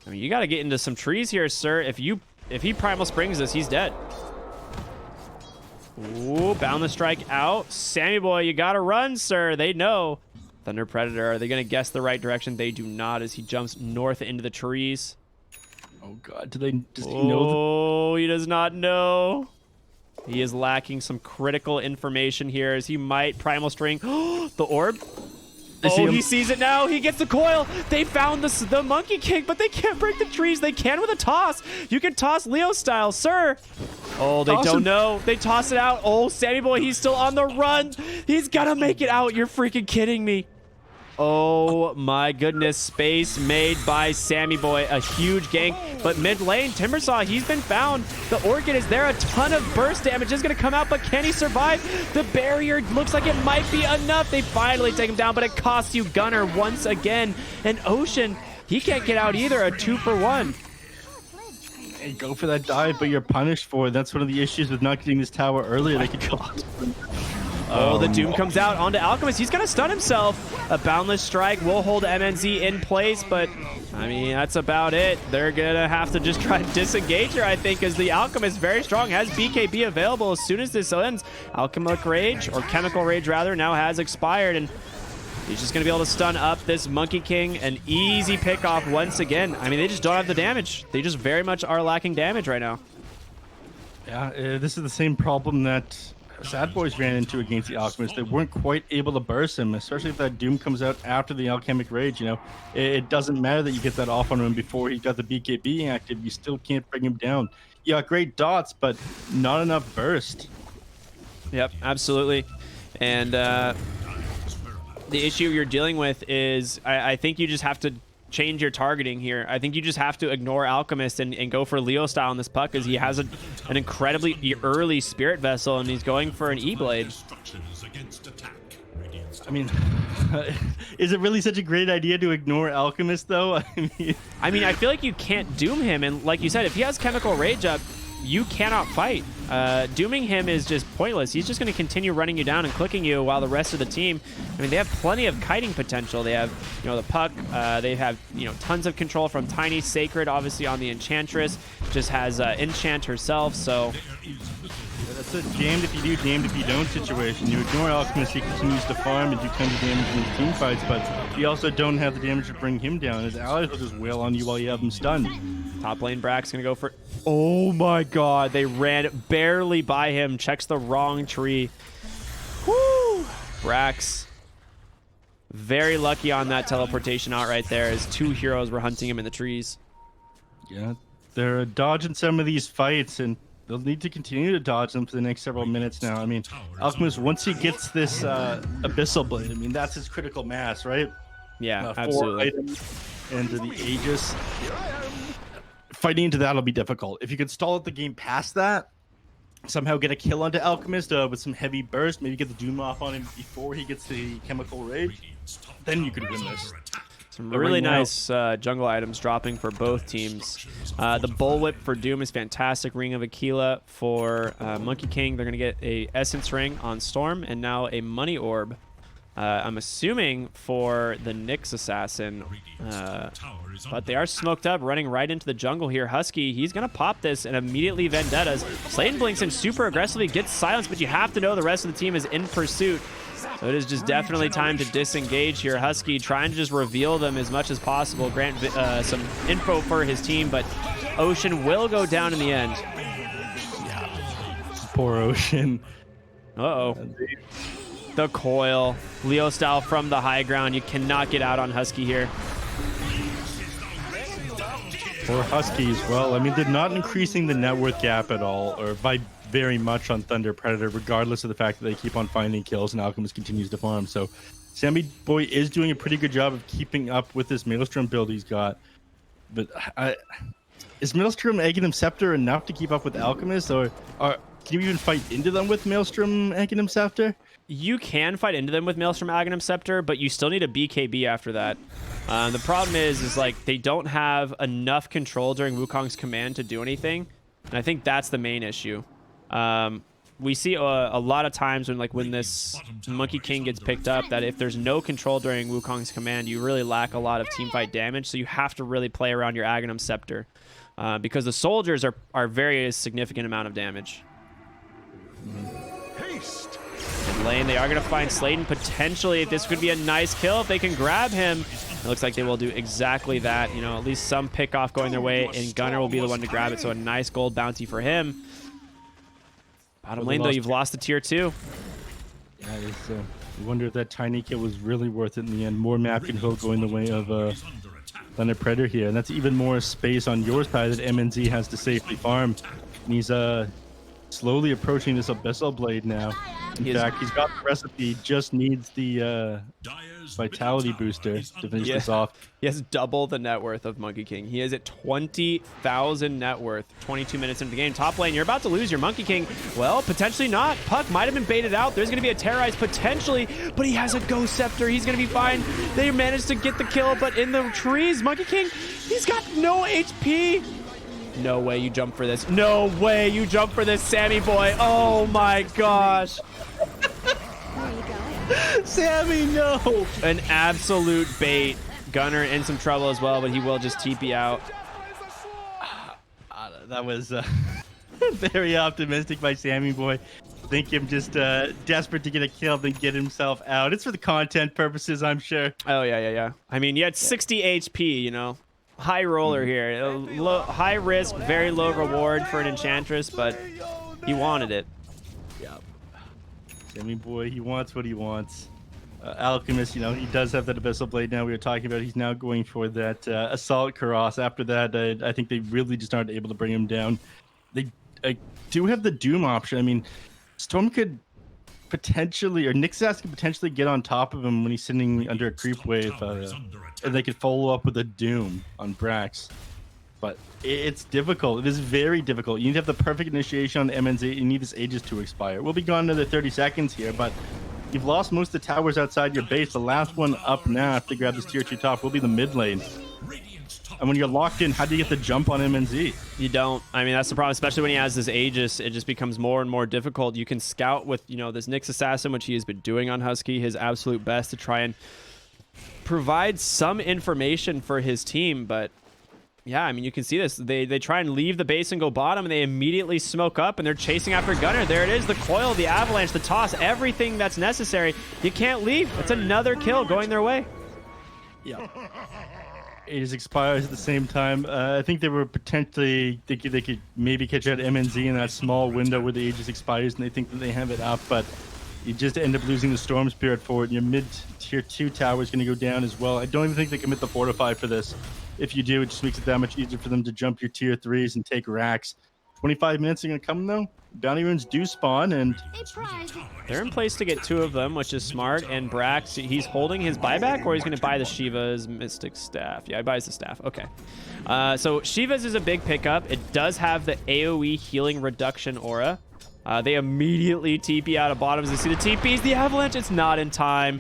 I mean, you got to get into some trees here, sir. If he Primal Springs this, he's dead. Ooh, Boundless Strike out. Sammy Boy, you gotta run, sir. They know. Thunder Predator, are they gonna guess the right direction? They do not, as he jumps north into the trees. Oh god, does he know? Oh, he does not know. He is lacking some critical information here, as he might Primal String. The orb. Oh, he sees it now. He gets the coil. They found the Monkey King, but they can't break the trees. They can with a toss. You can toss Leo style, sir. Oh, they don't know. They toss it out. Oh, Sammy Boy, he's still on the run. He's got to make it out. You're freaking kidding me. Oh, my goodness. Space made by Sammy Boy. A huge gank. But mid lane, Timbersaw, he's been found. The Orchid is there. A ton of burst damage is going to come out, but can he survive? The barrier looks like it might be enough. They finally take him down, but it costs you Gunner once again. And Ocean, he can't get out either. A 2-for-1. Hey, go for that dive, but you're punished for it. That's one of the issues with not getting this tower earlier. They could Oh, the Doom comes out onto Alchemist. He's going to stun himself. A Boundless Strike will hold MNZ in place, but, I mean, that's about it. They're going to have to just try to disengage her, I think, as the Alchemist, very strong, has BKB available as soon as this ends. Alchemic Rage, or Chemical Rage, rather, now has expired, and he's just going to be able to stun up this Monkey King. An easy pick off once again. I mean, they just don't have the damage. They just very much are lacking damage right now. Yeah, this is the same problem that Sad Boys ran into against the Alchemist. They weren't quite able to burst him, especially if that Doom comes out after the Alchemic Rage. It doesn't matter that you get that off on him before he got the BKB active. You still can't bring him down. You got great dots, but not enough burst. Yep, absolutely. And the issue you're dealing with is I think you just have to change your targeting here. I think you just have to ignore Alchemist and go for Leo style on this puck, because he has an incredibly early Spirit Vessel, and he's going for an E-Blade. I mean, is it really such a great idea to ignore Alchemist, though? I mean, I feel like you can't doom him, and like you said, if he has Chemical Rage up, you cannot fight. Dooming him is just pointless. He's just going to continue running you down and clicking you, while the rest of the team, I mean, they have plenty of kiting potential. They have, the Puck. They have, tons of control from Tiny. Sacred, obviously, on the Enchantress. Just has Enchant herself, so... That's a damned if you do, damned if you don't situation. You ignore Alchemist, he continues to farm and do tons of damage in his team fights, but you also don't have the damage to bring him down. His allies will just wail on you while you have him stunned. Top lane Brax gonna go for... Oh my god, they ran barely by him. Checks the wrong tree. Woo! Brax. Very lucky on that teleportation out right there, as 2 heroes were hunting him in the trees. Yeah, they're dodging some of these fights, and they'll need to continue to dodge them for the next several minutes now. I mean, Alchemist, once he gets this Abyssal Blade, I mean, that's his critical mass, right? Yeah, 4 absolutely. items into the Aegis. Fighting into that will be difficult. If you could stall out the game past that, somehow get a kill onto Alchemist with some heavy burst, maybe get the Doom off on him before he gets the Chemical Ray, then you could win this. Some But really right now- nice jungle items dropping for both teams. The Bullwhip for Doom is fantastic. Ring of Aquila for Monkey King. They're going to get a Essence Ring on Storm and now a Money Orb. I'm assuming for the Nyx Assassin. But they are smoked up, running right into the jungle here. Husky, he's going to pop this and immediately Vendettas. Slayton blinks in super aggressively, gets silenced, but you have to know the rest of the team is in pursuit. So it is just definitely time to disengage here. Husky trying to just reveal them as much as possible, grant some info for his team, but Ocean will go down in the end. Poor Ocean. Uh-oh. The coil. Leo style from the high ground. You cannot get out on Husky here. Poor Huskies. Well, I mean, they're not increasing the net worth gap at all, or by very much on Thunder Predator, regardless of the fact that they keep on finding kills and Alchemist continues to farm. So Sammy Boy is doing a pretty good job of keeping up with this Maelstrom build he's got. But is Maelstrom Aghanim Scepter enough to keep up with Alchemist, or can you even fight into them with Maelstrom Aghanim Scepter? You can fight into them with Maelstrom Aghanim Scepter, but you still need a BKB after that. The problem is like they don't have enough control during Wukong's command to do anything, and I think that's the main issue. We see a lot of times when this Monkey King gets picked up that if there's no control during Wukong's command, you really lack a lot of teamfight damage, so you have to really play around your Aghanim Scepter because the soldiers are very significant amount of damage. Haste. In lane, they are going to find Slayton. Potentially, this could be a nice kill if they can grab him. It looks like they will do exactly that. You know, at least some pick off going their way, and Gunner will be the one to grab it. So a nice gold bounty for him. Bottom lane, though, you've lost the tier 2. Yeah, I wonder if that tiny kill was really worth it in the end. More map control going the way of Thunder Predator here, and that's even more space on your side that MNZ has to safely farm. And he's slowly approaching this Abyssal Blade now. In fact, he's got the recipe, just needs the Vitality booster to finish this off. He has double the net worth of Monkey King. He is at 20,000 net worth, 22 minutes into the game. Top lane, you're about to lose your Monkey King. Well, potentially not. Puck might have been baited out. There's going to be a Terrorize potentially, but he has a Ghost Scepter. He's going to be fine. They managed to get the kill, but in the trees, Monkey King, he's got no HP. No way you jump for this. No way you jump for this, Sammy Boy. Oh my gosh. Sammy, no! An absolute bait. Gunner in some trouble as well, but he will just TP out. That was very optimistic by Sammy Boy. I think him just desperate to get a kill, then get himself out. It's for the content purposes, I'm sure. Oh, yeah. I mean, you had 60 HP, you know. High roller here. High risk, very low reward for an Enchantress, but he wanted it. Yeah. Sammy Boy, he wants what he wants. Alchemist, you know, he does have that Abyssal Blade now. We were talking about he's now going for that Assault Karas. After that, I think they really just aren't able to bring him down. They do have the Doom option. I mean, Storm could potentially, or Nixas could potentially get on top of him when he's sitting under a creep wave, and they could follow up with a Doom on Brax. But it's difficult. It is very difficult. You need to have the perfect initiation on the MNZ. You need this Aegis to expire. We'll be gone another 30 seconds here, but you've lost most of the towers outside your base. The last one up now to grab this tier 2 top will be the mid lane. And when you're locked in, how do you get the jump on MNZ? You don't. I mean, that's the problem, especially when he has this Aegis. It just becomes more and more difficult. You can scout with, you know, this Nyx Assassin, which he has been doing on Husky, his absolute best to try and provide some information for his team. But yeah, I mean, you can see this. They try and leave the base and go bottom, and they immediately smoke up, and they're chasing after Gunner. There it is, the coil, the avalanche, the toss, everything that's necessary. You can't leave. It's another kill going their way. Yeah. Aegis expires at the same time. I think they were potentially, they could maybe catch out MNZ in that small window where the Aegis expires, and they think that they have it up, but you just end up losing the Storm Spirit for it, and your mid tier 2 tower is going to go down as well. I don't even think they commit the Fortify for this. If you do, it just makes it that much easier for them to jump your tier 3s and take racks. 25 minutes are going to come, though. Bounty runes do spawn, and they're in place to get 2 of them, which is smart. And Brax, he's holding his buyback, or he's going to buy the Shiva's Mystic Staff. Yeah, he buys the staff. Okay. So Shiva's is a big pickup. It does have the AoE healing reduction aura. They immediately TP out of bottoms. They see the TPs, the avalanche. It's not in time.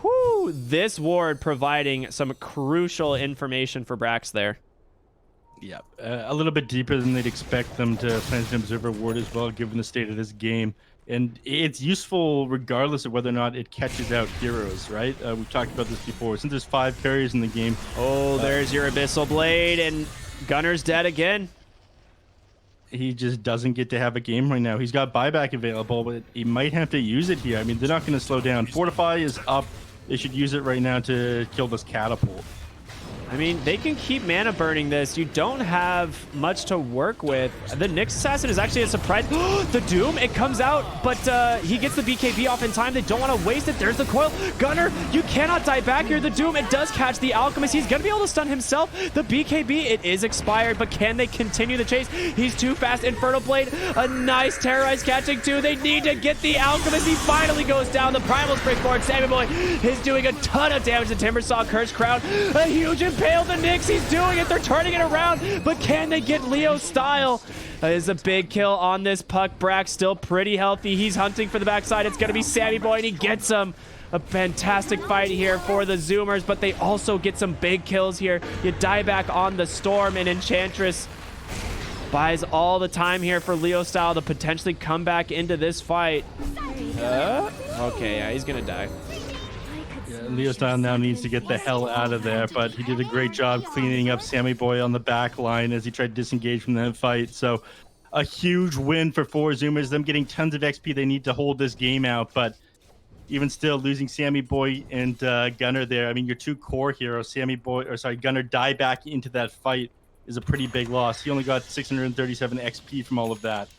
Whoo! This ward providing some crucial information for Brax there. Yeah, a little bit deeper than they'd expect them to plant an observer ward as well, given the state of this game. And it's useful regardless of whether or not it catches out heroes, right? We've talked about this before. Since there's 5 carries in the game. Oh, there's your Abyssal Blade, and Gunner's dead again. He just doesn't get to have a game right now. He's got buyback available, but he might have to use it here. I mean, they're not going to slow down. Fortify is up. They should use it right now to kill this catapult. I mean, they can keep mana burning this. You don't have much to work with. The Nyx Assassin is actually a surprise. The Doom, it comes out, but he gets the BKB off in time. They don't want to waste it. There's the coil. Gunner, you cannot die back here. The Doom, it does catch the Alchemist. He's going to be able to stun himself. The BKB, it is expired, but can they continue the chase? He's too fast. Infernal Blade, a nice Terrorize catching too. They need to get the Alchemist. He finally goes down. The Primal spring forward. Sammy Boy is doing a ton of damage to Timbersaw. Curse Crown, a huge impale the Nyx. He's doing it. They're turning it around, but can they get Leo style? That is a big kill on this puck. Brax still pretty healthy. He's hunting for the backside. It's going to be Sammy Boy, and he gets him. A fantastic fight here for the Zoomers, but they also get some big kills here. You die back on the Storm, and Enchantress buys all the time here for Leo style to potentially come back into this fight. Okay, yeah, he's going to die. Leo Style now needs to get the hell out of there, but he did a great job cleaning up Sammy Boy on the back line as he tried to disengage from that fight. So a huge win for 4 Zoomers, them getting tons of XP. They need to hold this game out, but even still losing Sammy Boy and Gunner there. I mean, your 2 core heroes, Gunner, die back into that fight is a pretty big loss. He only got 637 XP from all of that.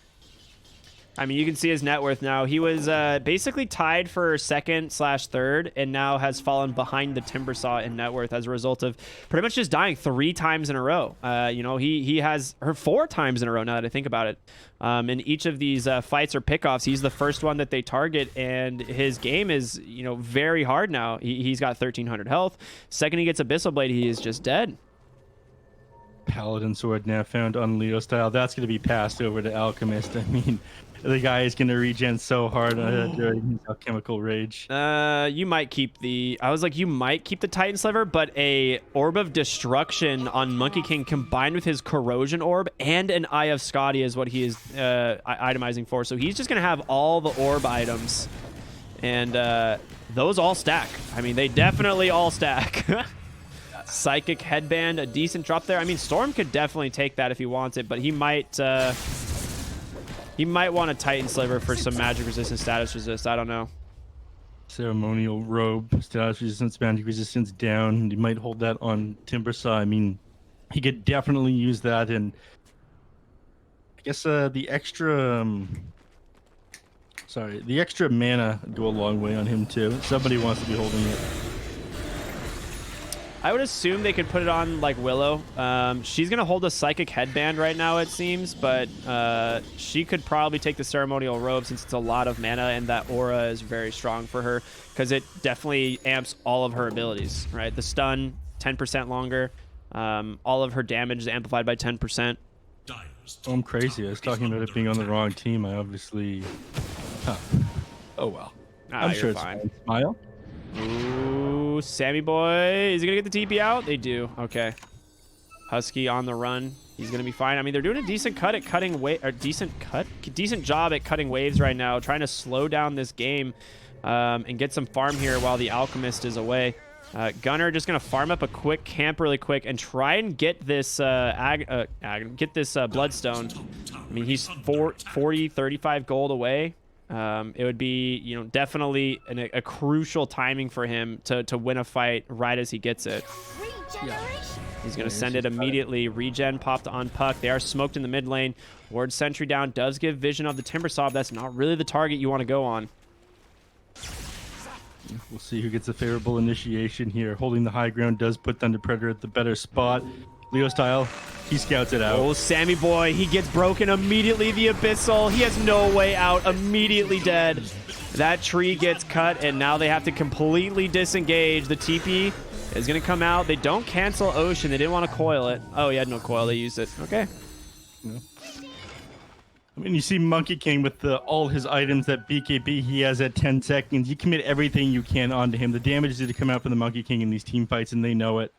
I mean, you can see his net worth now. He was basically tied for 2nd/3rd and now has fallen behind the Timbersaw in net worth as a result of pretty much just dying 3 times in a row. You know, he has her 4 times in a row now that I think about it. In each of these fights or pickoffs, he's the first one that they target, and his game is, you know, very hard now. He's got 1,300 health. Second he gets Abyssal Blade, he is just dead. Paladin Sword now found on Leo Style. That's going to be passed over to Alchemist. I mean, the guy is going to regen so hard during his alchemical rage. You might keep the... I was like, you might keep the Titan Sliver, but a Orb of Destruction on Monkey King combined with his Corrosion Orb and an Eye of Scotty is what he is itemizing for. So he's just going to have all the orb items. And those all stack. I mean, they definitely all stack. Psychic Headband, a decent drop there. I mean, Storm could definitely take that if he wants it, but he might want a Titan Sliver for some magic resistance, status resist. I don't know. Ceremonial Robe, status resistance, magic resistance down. He might hold that on Timbersaw. I mean, he could definitely use that, and I guess the extra mana go a long way on him too. Somebody wants to be holding it. I would assume they could put it on like Willow. She's going to hold a Psychic Headband right now, it seems, but she could probably take the Ceremonial Robe since it's a lot of mana and that aura is very strong for her because it definitely amps all of her abilities, right? The stun, 10% longer. All of her damage is amplified by 10%. Oh, I'm crazy. I was talking about it being on the wrong team. I obviously... Huh. Oh, well. I'm sure it's fine. Smile. Ooh, Sammy Boy. Is he going to get the TP out? They do. Okay. Husky on the run. He's going to be fine. I mean, they're doing a decent cut at cutting decent job at cutting waves right now, trying to slow down this game and get some farm here while the Alchemist is away. Gunner just going to farm up a quick camp really quick and try and get this Bloodstone. I mean, he's 35 gold away. It would be, you know, definitely a crucial timing for him to win a fight right as he gets it. Yeah. He's going to send it immediately. Regen popped on Puck. They are smoked in the mid lane. Ward Sentry down does give vision of the Timbersaw. That's not really the target you want to go on. We'll see who gets a favorable initiation here. Holding the high ground does put Thunder Predator at the better spot. Leo Style, he scouts it out. Oh, Sammy Boy, he gets broken immediately. The Abyssal, he has no way out. Immediately dead. That tree gets cut, and now they have to completely disengage. The TP is going to come out. They don't cancel Ocean. They didn't want to coil it. Oh, he had no coil. They used it. Okay. Yeah. I mean, you see Monkey King with all his items that BKB he has at 10 seconds. You commit everything you can onto him. The damage is to come out from the Monkey King in these team fights, and they know it.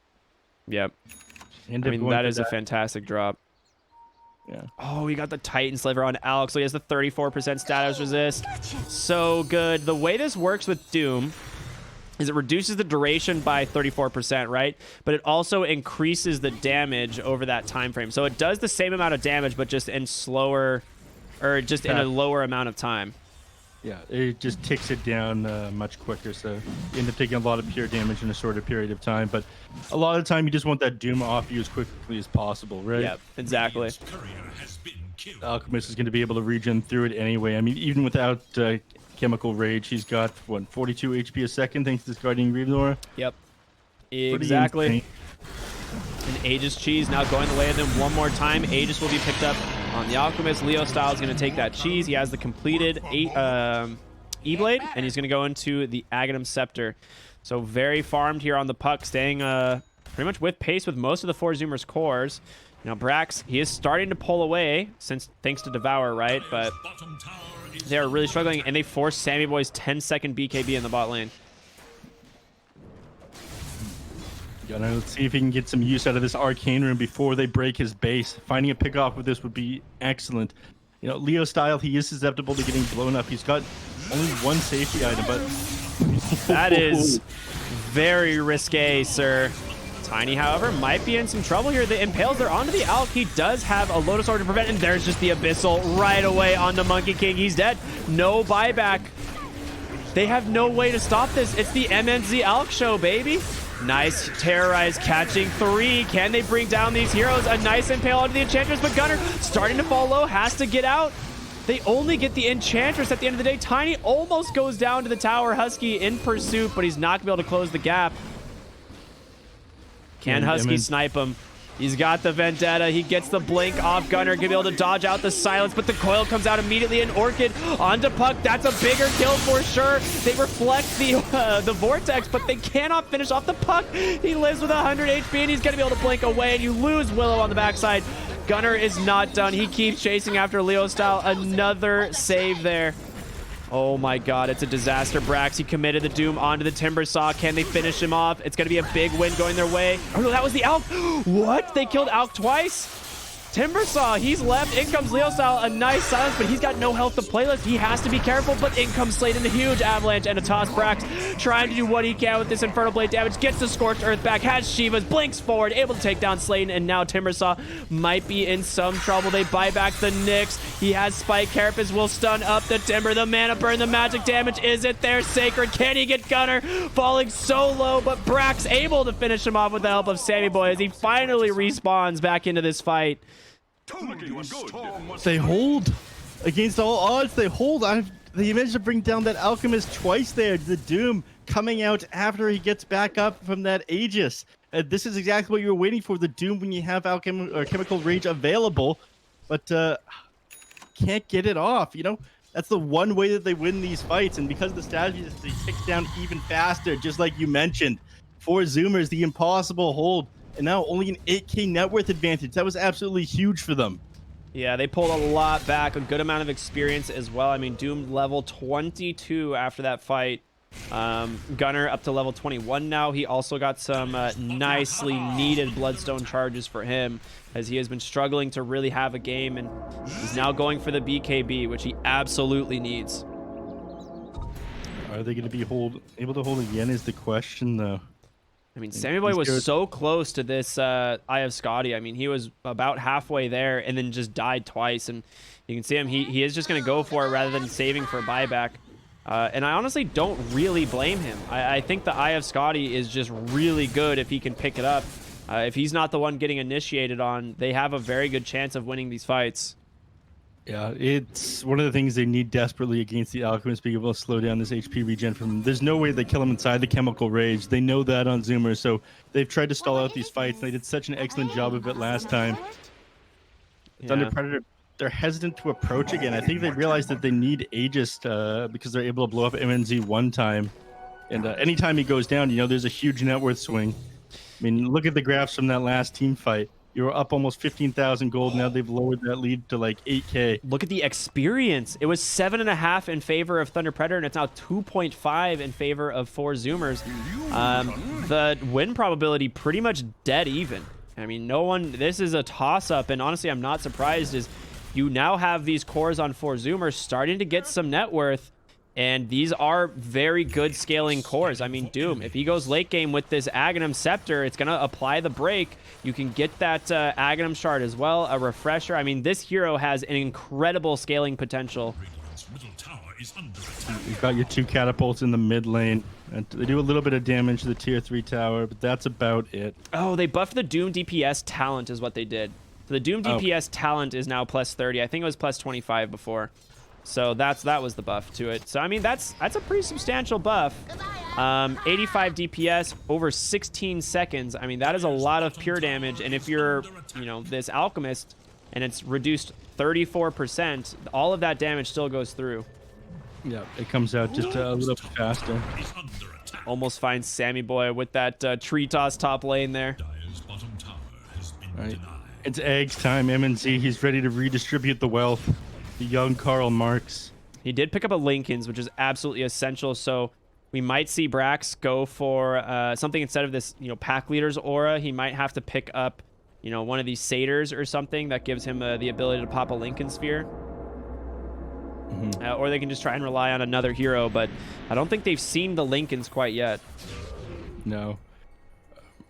Yep. End I up mean, going that for is a fantastic drop. Yeah. Oh, he got the Titan Sliver on Alex, so he has the 34% status resist. So good. The way this works with Doom is it reduces the duration by 34%, right? But it also increases the damage over that time frame. So it does the same amount of damage, but just in slower, or just in a lower amount of time. Yeah, it just ticks it down much quicker, so you end up taking a lot of pure damage in a shorter period of time. But a lot of the time, you just want that Doom off you as quickly as possible, right? Yep, exactly. Alchemist is going to be able to regen through it anyway. I mean, even without Chemical Rage, he's got, what, 42 HP a second thanks to this Guardian Greedlore? Yep, exactly. Insane. And Aegis Cheese now going the way of them one more time. Aegis will be picked up on the Alchemist. Leo Style is going to take that cheese. He has the completed E-Blade, and he's going to go into the Aghanim Scepter. So very farmed here on the puck, staying pretty much with pace with most of the four Zoomers cores. Now Brax, he is starting to pull away thanks to Devour, right? But they are really struggling, and they force Sammy Boy's 10-second BKB in the bot lane. Let's see if he can get some use out of this Arcane Room before they break his base. Finding a pick off with this would be excellent. You know, Leo Style, he is susceptible to getting blown up. He's got only one safety item, but that is very risque, sir. Tiny, however, might be in some trouble here. The Impales, they're onto the Alk. He does have a Lotus Orb to prevent, and there's just the Abyssal right away onto Monkey King. He's dead. No buyback. They have no way to stop this. It's the MNZ Alk show, baby. Nice Terrorize catching 3. Can they bring down these heroes? A nice Impale onto the Enchantress, but Gunner starting to fall low, has to get out. They only get the Enchantress at the end of the day. Tiny almost goes down to the tower. Husky in pursuit, but he's not going to be able to close the gap. Can Husky snipe him? He's got the Vendetta. He gets the blink off Gunner. Gonna be able to dodge out the silence, but the coil comes out immediately, and Orchid onto Puck. That's a bigger kill for sure. They reflect the Vortex, but they cannot finish off the Puck. He lives with 100 HP, and he's gonna be able to blink away, and you lose Willow on the backside. Gunner is not done. He keeps chasing after Leo Style. Another save there. Oh my god, it's a disaster. Brax, he committed the Doom onto the Timber Saw. Can they finish him off? It's going to be a big win going their way. Oh no, that was the Alk. What? They killed Alk twice? Timber Saw, he's left. In comes Leo Style, a nice silence, but he's got no health to play with. He has to be careful, but in comes Slade in a huge avalanche and a toss. Brax trying to do what he can with this Infernal Blade damage. Gets the Scorched Earth back, has Shivas, blinks forward, able to take down Slade, and now Timber Saw might be in some trouble. They buy back the Nyx. He has Spike. Carapace will stun up the Timber. The Mana Burn, the magic damage. Is it there? Sacred. Can he get Gunner? Falling so low, but Brax able to finish him off with the help of Sammy Boy as he finally respawns back into this fight. They hold against all odds. They hold. They managed to bring down that Alchemist twice there. The Doom coming out after he gets back up from that Aegis. This is exactly what you were waiting for. The Doom when you have Chemical Rage available, but can't get it off. You know, that's the one way that they win these fights. And because of the strategy, they tick down even faster. Just like you mentioned, for Zoomers, the impossible hold. And now only an 8k net worth advantage. That was absolutely huge for them. Yeah, they pulled a lot back, a good amount of experience as well. I mean, Doom level 22 after that fight. Gunner up to level 21 now. He also got some nicely needed Bloodstone charges for him, as he has been struggling to really have a game, and he's now going for the BKB, which he absolutely needs. Are they going to be able to hold again is the question, though. I mean, Sammy Boy was so close to this Eye of Scotty. I mean, he was about halfway there and then just died twice. And you can see him. He is just going to go for it rather than saving for a buyback. And I honestly don't really blame him. I think the Eye of Scotty is just really good if he can pick it up. If he's not the one getting initiated on, they have a very good chance of winning these fights. Yeah, it's one of the things they need desperately against the Alchemist, being able to slow down this HP regen from them. There's no way they kill him inside the Chemical Rage. They know that on Zoomer, so they've tried to stall out these fights. They did such an excellent job of it last time. Yeah. Thunder Predator, they're hesitant to approach again. I think they realized that they need Aegis because they're able to blow up MNZ one time. And anytime he goes down, you know, there's a huge net worth swing. I mean, look at the graphs from that last team fight. You were up almost 15,000 gold. Now they've lowered that lead to like 8K. Look at the experience. It was 7.5 in favor of Thunder Predator, and it's now 2.5 in favor of 4 Zoomers. The win probability pretty much dead even. I mean, no one, this is a toss-up, and honestly, I'm not surprised, is you now have these cores on 4 Zoomers starting to get some net worth, and these are very good scaling cores. I mean, Doom, if he goes late game with this Aghanim Scepter, it's going to apply the break. You can get that Aghanim Shard as well, a refresher. I mean, this hero has an incredible scaling potential. You've got your 2 catapults in the mid lane. And they do a little bit of damage to the tier 3 tower, but that's about it. Oh, they buffed the Doom DPS talent is what they did. So the Doom DPS talent is now plus 30. I think it was plus 25 before. So that was the buff to it. So I mean that's a pretty substantial buff. 85 DPS over 16 seconds. I mean that is a lot of pure damage. And if you're this alchemist and it's reduced 34%, all of that damage still goes through. Yeah, it comes out just a little bit faster. Almost finds Sammy Boy with that tree toss top lane there. All right. It's eggs time. MNZ, he's ready to redistribute the wealth. The young Karl Marx. He did pick up a Lincoln's, which is absolutely essential. So we might see Brax go for something instead of this, pack leader's aura. He might have to pick up, one of these satyrs or something that gives him the ability to pop a Lincoln Sphere. Or they can just try and rely on another hero, but I don't think they've seen the Lincolns quite yet. No.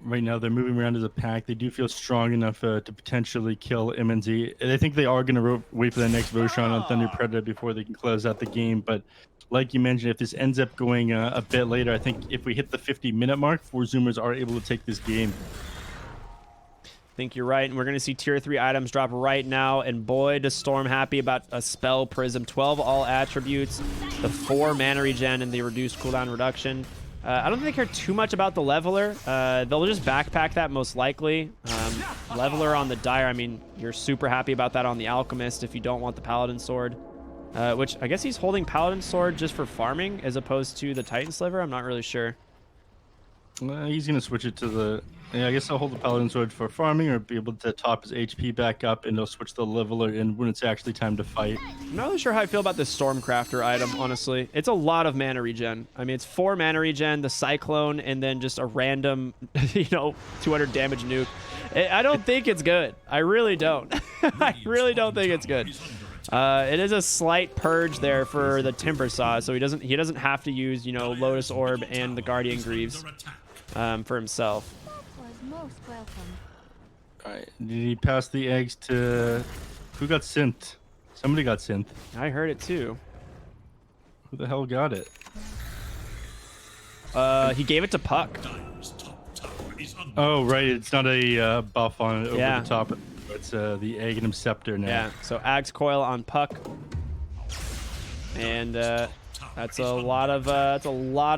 Right now, they're moving around as a pack. They do feel strong enough to potentially kill MNZ. And I think they are going to wait for the next Roshan on Thunder Predator before they can close out the game. But like you mentioned, if this ends up going a bit later, I think if we hit the 50-minute mark, 4 Zoomers are able to take this game. I think you're right, and we're going to see tier 3 items drop right now, and boy does Storm happy about a spell prism. 12 all attributes, the 4 mana regen, and the reduced cooldown reduction. I don't think they care too much about the leveler. They'll just backpack that most likely. Leveler on the Dire, I mean, you're super happy about that on the Alchemist if you don't want the Paladin Sword. Which, I guess he's holding Paladin Sword just for farming as opposed to the Titan Sliver. I'm not really sure. He's going to switch it to the... Yeah, I guess I'll hold the Paladin Sword for farming or be able to top his HP back up, and he'll switch the leveler in when it's actually time to fight. I'm not really sure how I feel about this Stormcrafter item, honestly. It's a lot of mana regen. I mean, it's 4 mana regen, the Cyclone, and then just a random, 200 damage nuke. I don't think it's good. I really don't. I really don't think it's good. It is a slight purge there for the Timber Saw, so he doesn't have to use, Lotus Orb and the Guardian Greaves for himself. Most welcome. All right. Did he pass the eggs to... Who got synth? Somebody got synth. I heard it too. Who the hell got it? He gave it to Puck. Oh, right. It's not a buff on it over Yeah. the top. It's the Aghanim Scepter now. Yeah, so Ag's Coil on Puck. And that's a lot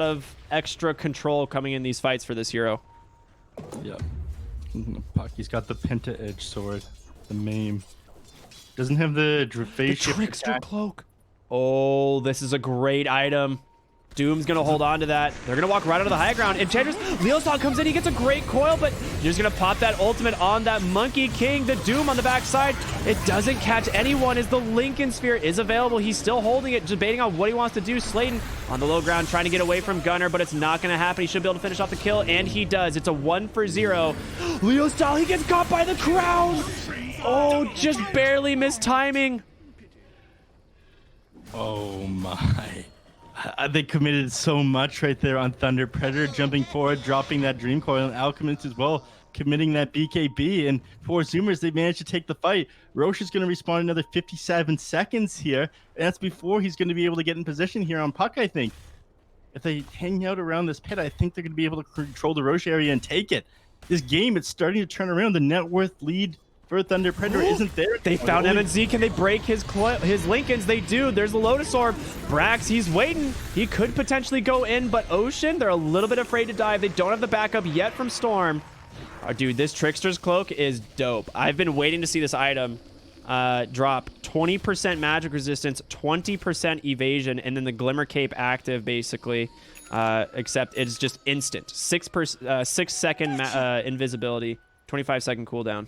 of extra control coming in these fights for this hero. Yep. Puck, he's got the Penta Edge sword, the Maim. Doesn't have the The Trickster Cloak. Oh, this is a great item. Doom's gonna hold on to that. They're gonna walk right onto the high ground. Enchantress, Leosog comes in. He gets a great coil, but you're just gonna pop that ultimate on that Monkey King. The Doom on the backside. It doesn't catch anyone as the Lincoln Sphere is available. He's still holding it, debating on what he wants to do. Slayton on the low ground, trying to get away from Gunner, but it's not gonna happen. He should be able to finish off the kill, and he does. It's a 1-for-0. Leosog, he gets caught by the crown. Oh, just barely missed timing. Oh my. They committed so much right there on Thunder Predator, jumping forward, dropping that Dream Coil, and Alchemist as well, committing that BKB. And for Zoomers, they managed to take the fight. Roche is going to respawn another 57 seconds here, and that's before he's going to be able to get in position here on Puck, I think. If they hang out around this pit, I think they're going to be able to control the Roche area and take it. This game, it's starting to turn around. The net worth lead for Thunder Predator isn't there. They found MNZ. Can they break his Lincolns? They do. There's the Lotus Orb. Brax, he's waiting. He could potentially go in, but Ocean, they're a little bit afraid to dive. They don't have the backup yet from Storm. Oh, dude, this Trickster's Cloak is dope. I've been waiting to see this item drop. 20% magic resistance, 20% evasion, and then the Glimmer Cape active, basically. Except it's just instant. 6 second invisibility, 25-second cooldown.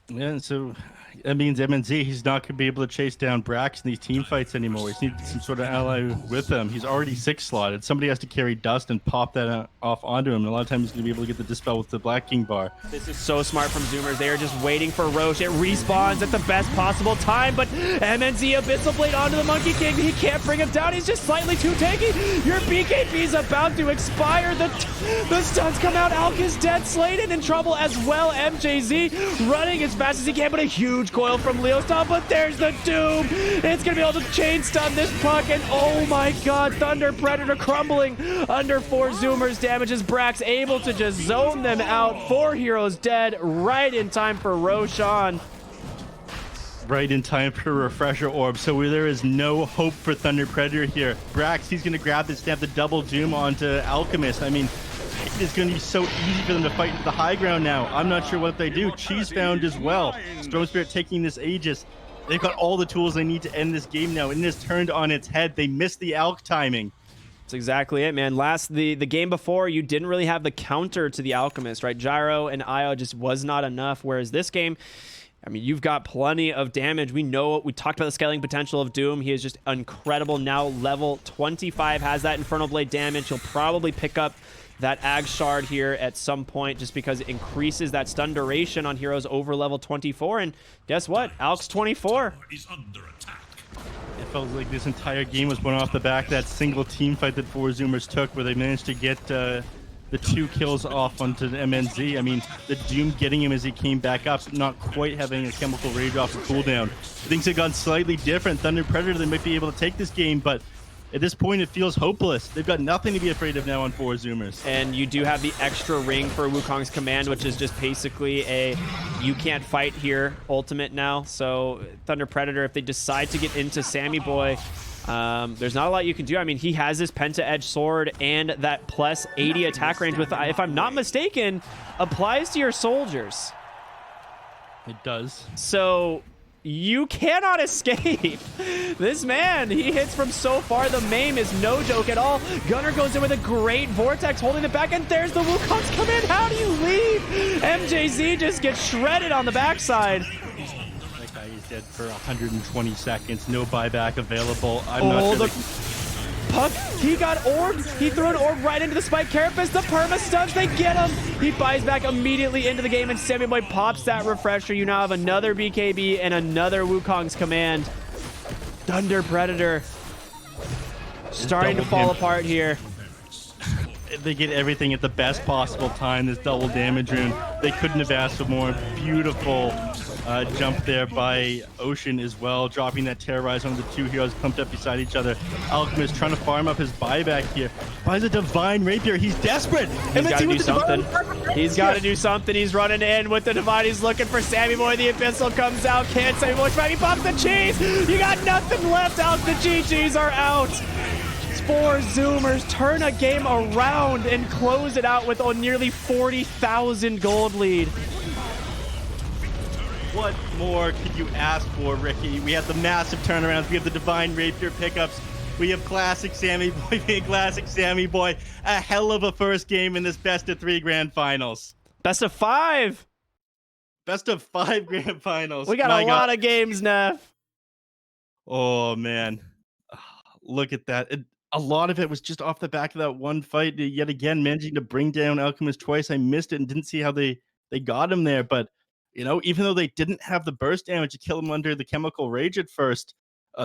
Yeah, and so that means MNZ, he's not going to be able to chase down Brax in these team fights anymore. He needs some sort of ally with him. He's already 6-slotted. Somebody has to carry Dust and pop that off onto him. And a lot of times he's going to be able to get the Dispel with the Black King bar. This is so smart from Zoomers. They are just waiting for Roche. It respawns at the best possible time, but MNZ Abyssal Blade onto the Monkey King. He can't bring him down. He's just slightly too tanky. Your BKB is about to expire. The stuns come out. Alk is dead. Sladen in trouble as well. MJZ running as fast as he can, but a huge coil from Leostar. But there's the Doom. It's going to be able to chain stun this puck, and oh my god, Thunder Predator crumbling under 4 Zoomers. Damages Brax, able to just zone them out. 4 heroes dead, right in time for Roshan. Right in time for a refresher orb. So there is no hope for Thunder Predator here. Brax, he's going to grab this, snap the double Doom onto Alchemist. I mean, it's going to be so easy for them to fight into the high ground now. I'm not sure what they do. Cheese found as well. Storm Spirit taking this Aegis. They've got all the tools they need to end this game now, and it is turned on its head. They missed the Alk timing. That's exactly it, man. The game before, you didn't really have the counter to the Alchemist, right? Gyro and Io just was not enough, whereas this game, I mean, you've got plenty of damage. We talked about the scaling potential of Doom. He is just incredible now. Level 25 has that Infernal Blade damage. He'll probably pick up that Ag Shard here at some point just because it increases that stun duration on heroes over level 24. And guess what? Alk's 24. Is under attack. It felt like this entire game was won off the back of that single team fight that 4 Zoomers took, where they managed to get the 2 kills off onto the MNZ. I mean, the Doom getting him as he came back up, not quite having a chemical rage off the cooldown. Things have gone slightly different. Thunder Predator, they might be able to take this game, but at this point, it feels hopeless. They've got nothing to be afraid of now on 4 Zoomers. And you do have the extra ring for Wukong's command, which is just basically a you can't fight here ultimate now. So Thunder Predator, if they decide to get into Sammy Boy, there's not a lot you can do. I mean, he has this Penta Edge Sword and that plus 80 attack range with, if I'm not mistaken, applies to your soldiers. It does. So you cannot escape. This man, he hits from so far. The maim is no joke at all. Gunner goes in with a great vortex, holding it back, and there's the Wukong's command. How do you leave? MJZ just gets shredded on the backside. That guy is dead for 120 seconds. No buyback available. I'm not sure. Puck, he got orbed. He threw an orb right into the Spike Carapace. The perma stuns, they get him. He buys back immediately into the game, and Sammy Boy pops that refresher. You now have another BKB and another Wukong's command. Thunder Predator starting to fall apart here. They get everything at the best possible time. This double damage rune. They couldn't have asked for more. Beautiful jump there by Ocean as well, dropping that Terrorize on the 2 heroes clumped up beside each other. Alchemist trying to farm up his buyback here. Buys a Divine Rapier. He's desperate. He's got to do something. He's got to do something. He's running in with the Divine. He's looking for Sammy Boy. The Abyssal comes out. Can't Sammy Boy try. He pops the cheese. You got nothing left out. The GGs are out. 4 Zoomers turn a game around and close it out with a nearly 40,000 gold lead. What more could you ask for, Ricky? We have the massive turnarounds. We have the Divine Rapier pickups. We have classic Sammy Boy being classic Sammy Boy. A hell of a first game in this best of 3 grand finals. Best of 5. Best of 5 grand finals. We got a lot of games, Neph. Oh, man. Look at that. A lot of it was just off the back of that one fight. Yet again, managing to bring down Alchemist twice. I missed it and didn't see how they got him there. But, you know, even though they didn't have the burst damage to kill him under the chemical rage at first,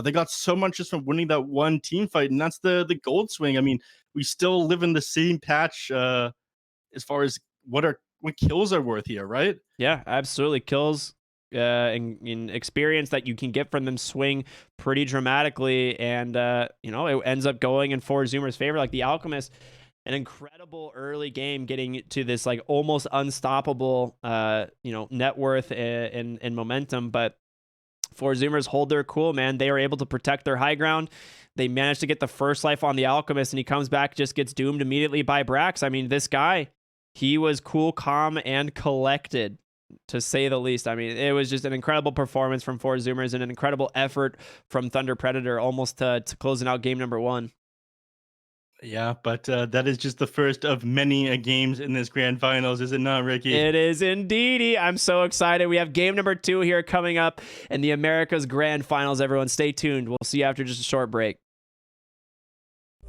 they got so much just from winning that one team fight. And that's the gold swing. I mean, we still live in the same patch as far as what kills are worth here, right? Yeah, absolutely. Kills in experience that you can get from them swing pretty dramatically, and you know, it ends up going in 4 Zoomers' favor. Like the Alchemist, an incredible early game, getting to this like almost unstoppable you know, net worth and momentum, but 4 Zoomers hold their cool, man. They are able to protect their high ground. They managed to get the first life on the Alchemist, and he comes back, just gets doomed immediately by Brax. I mean, this guy, he was cool, calm, and collected, to say the least. I mean, it was just an incredible performance from 4 Zoomers and an incredible effort from Thunder Predator, almost to closing out game number 1. Yeah, but that is just the first of many games in this grand finals, is it not, Ricky? It is indeedy. I'm so excited. We have game number 2 here coming up in the America's Grand Finals. Everyone, stay tuned. We'll see you after just a short break.